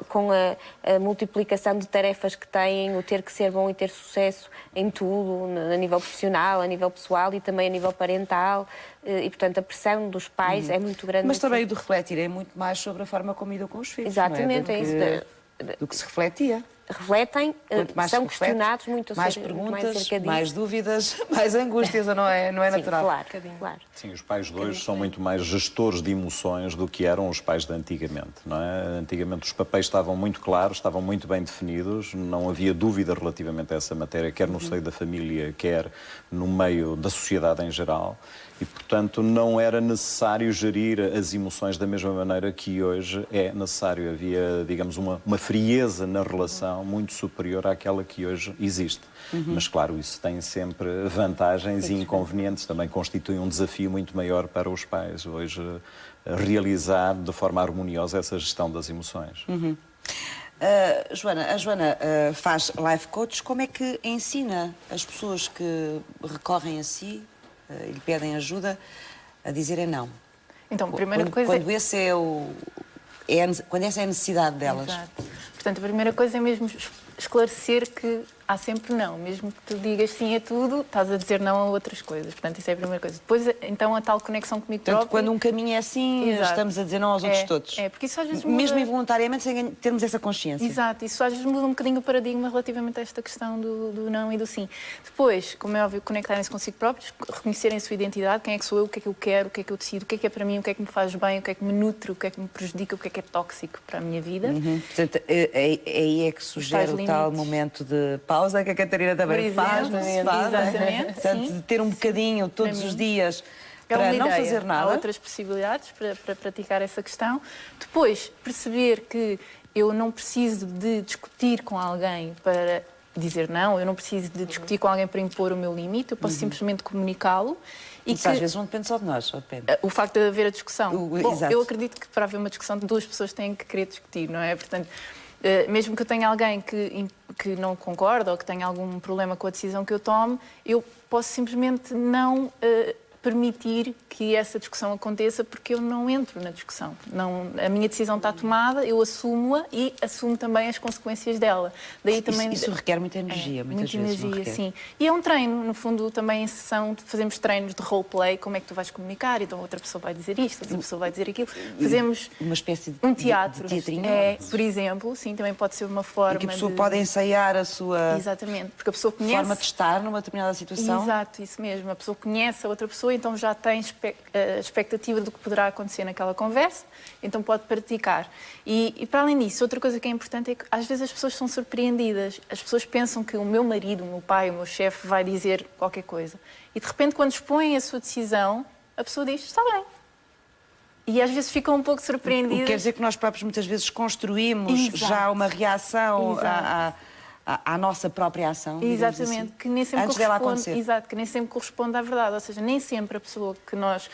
com a multiplicação de tarefas que têm, o ter que ser bom e ter sucesso em tudo, a nível profissional, a nível pessoal e também a nível parental. E, portanto, a pressão dos pais é muito grande. Mas também o de refletir é muito mais sobre a forma como lidam com os filhos, exatamente, não é? Do que se refletia. refletem, são questionados muito mais acerca perguntas, disso. mais dúvidas, mais angústias, não é Sim, natural? Claro. Sim, os pais de hoje são muito mais gestores de emoções do que eram os pais de antigamente, não é? Antigamente os papéis estavam muito claros, estavam muito bem definidos, não havia dúvida relativamente a essa matéria, quer no seio da família, quer no meio da sociedade em geral. E, portanto, não era necessário gerir as emoções da mesma maneira que hoje é necessário. Havia, digamos, uma frieza na relação muito superior àquela que hoje existe. Mas, claro, isso tem sempre vantagens e inconvenientes. Também constitui um desafio muito maior para os pais hoje realizar de forma harmoniosa essa gestão das emoções. A Joana faz life coach. Como é que ensina as pessoas que recorrem a si e lhe pedem ajuda a dizerem não? Então, a primeira coisa... Quando quando essa é a necessidade delas. Exato. Portanto, a primeira coisa é mesmo esclarecer que há sempre não. Mesmo que tu digas sim a tudo, estás a dizer não a outras coisas. Portanto, isso é a primeira coisa. Depois, então, a tal conexão comigo próprio. Quando um caminho é assim, estamos a dizer não aos outros todos. Porque isso às vezes muda... Mesmo involuntariamente, sem termos essa consciência. Exato. Isso às vezes muda um bocadinho o paradigma relativamente a esta questão do não e do sim. Depois, como é óbvio, conectarem-se consigo próprios, reconhecerem a sua identidade, quem é que sou eu, o que é que eu quero, o que é que eu decido, o que é para mim, o que é que me faz bem, o que é que me nutre, o que é que me prejudica, o que é tóxico para a minha vida. Portanto, aí é que sugere o tal momento de pausa que a Catarina também faz, exatamente, portanto, de ter um bocadinho todos os dias para não fazer nada. Há outras possibilidades para praticar essa questão. Depois, perceber que eu não preciso de discutir com alguém para dizer não, eu não preciso de discutir com alguém para impor o meu limite, eu posso simplesmente comunicá-lo. E que às vezes não depende só de nós, só depende. O facto de haver a discussão. Bom, exato. eu acredito que para haver uma discussão, duas pessoas têm que querer discutir, não é? Portanto, mesmo que eu tenha alguém que não concorda ou que tenha algum problema com a decisão que eu tome, eu posso simplesmente não permitir que essa discussão aconteça porque eu não entro na discussão. A minha decisão está tomada, eu assumo-a e assumo também as consequências dela. Daí também isso requer muita energia, muitas vezes. Muita energia, sim. E é um treino, no fundo, também em sessão, fazemos treinos de roleplay, como é que tu vais comunicar, então outra pessoa vai dizer isto, outra pessoa vai dizer aquilo. Fazemos uma espécie de um teatro. De teatrinho. Por exemplo, sim, também pode ser uma forma em que a pessoa pode ensaiar a sua Exatamente, porque a pessoa conhece... forma de estar numa determinada situação. Exato, isso mesmo. A pessoa conhece a outra pessoa, então já tem a expectativa do que poderá acontecer naquela conversa, então pode praticar. E para além disso, outra coisa que é importante é que às vezes as pessoas são surpreendidas. As pessoas pensam que o meu marido, o meu pai, o meu chefe vai dizer qualquer coisa. E de repente, quando expõem a sua decisão, a pessoa diz, está bem. E às vezes ficam um pouco surpreendidas. O que quer dizer que nós próprios muitas vezes construímos já uma reação à nossa própria ação. Exatamente, assim, que nem sempre antes dela acontecer. Exato, que nem sempre corresponde à verdade. Ou seja, nem sempre a pessoa que nós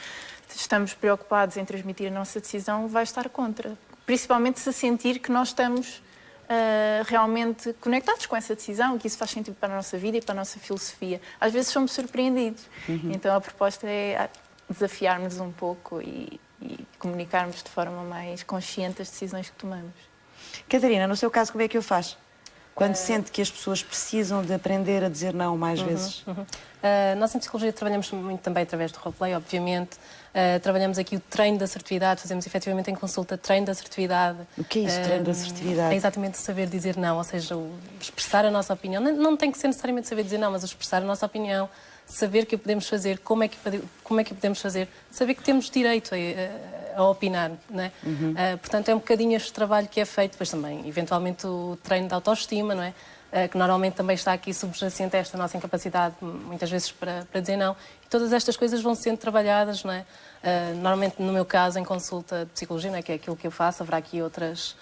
estamos preocupados em transmitir a nossa decisão vai estar contra. Principalmente se sentir que nós estamos realmente conectados com essa decisão e que isso faz sentido para a nossa vida e para a nossa filosofia. Às vezes somos surpreendidos. Então a proposta é desafiarmos um pouco e comunicarmos de forma mais consciente as decisões que tomamos. Catarina, no seu caso, como é que o faz? Quando sente que as pessoas precisam de aprender a dizer não mais vezes? Nós em psicologia trabalhamos muito também através do roleplay, obviamente. Trabalhamos aqui o treino de assertividade, fazemos efetivamente em consulta treino de assertividade. O que é isso, treino de assertividade? É exatamente saber dizer não, ou seja, expressar a nossa opinião. Não tem que ser necessariamente saber dizer não, mas expressar a nossa opinião, saber o que podemos fazer, como é que podemos fazer, saber que temos direito a opinar, não é? Portanto, é um bocadinho este trabalho que é feito, depois também, eventualmente, o treino de autoestima, não é? Que normalmente também está aqui subjacente a esta nossa incapacidade, muitas vezes, para dizer não. E todas estas coisas vão sendo trabalhadas, não é? Normalmente, no meu caso, em consulta de psicologia, não é? Que é aquilo que eu faço, haverá aqui outras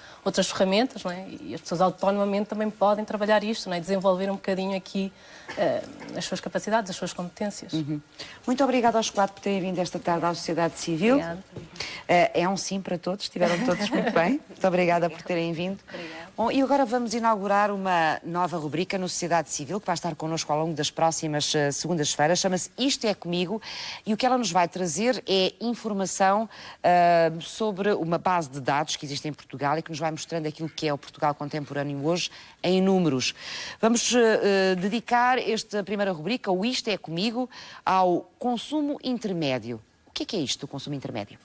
ferramentas, não é? E as pessoas autonomamente também podem trabalhar isto, não é? Desenvolver um bocadinho aqui as suas capacidades, as suas competências. Muito obrigada aos quatro por terem vindo esta tarde à Sociedade Civil. Obrigada. É um sim para todos, estiveram todos muito bem. Muito obrigada por terem vindo. Bom, e agora vamos inaugurar uma nova rubrica no Sociedade Civil, que vai estar connosco ao longo das próximas segundas-feiras. Chama-se Isto é Comigo, e o que ela nos vai trazer é informação sobre uma base de dados que existe em Portugal e que nos vai mostrando aquilo que é o Portugal contemporâneo hoje em números. Vamos dedicar esta primeira rubrica, o Isto é Comigo, ao consumo intermédio. O que é isto, o consumo intermédio?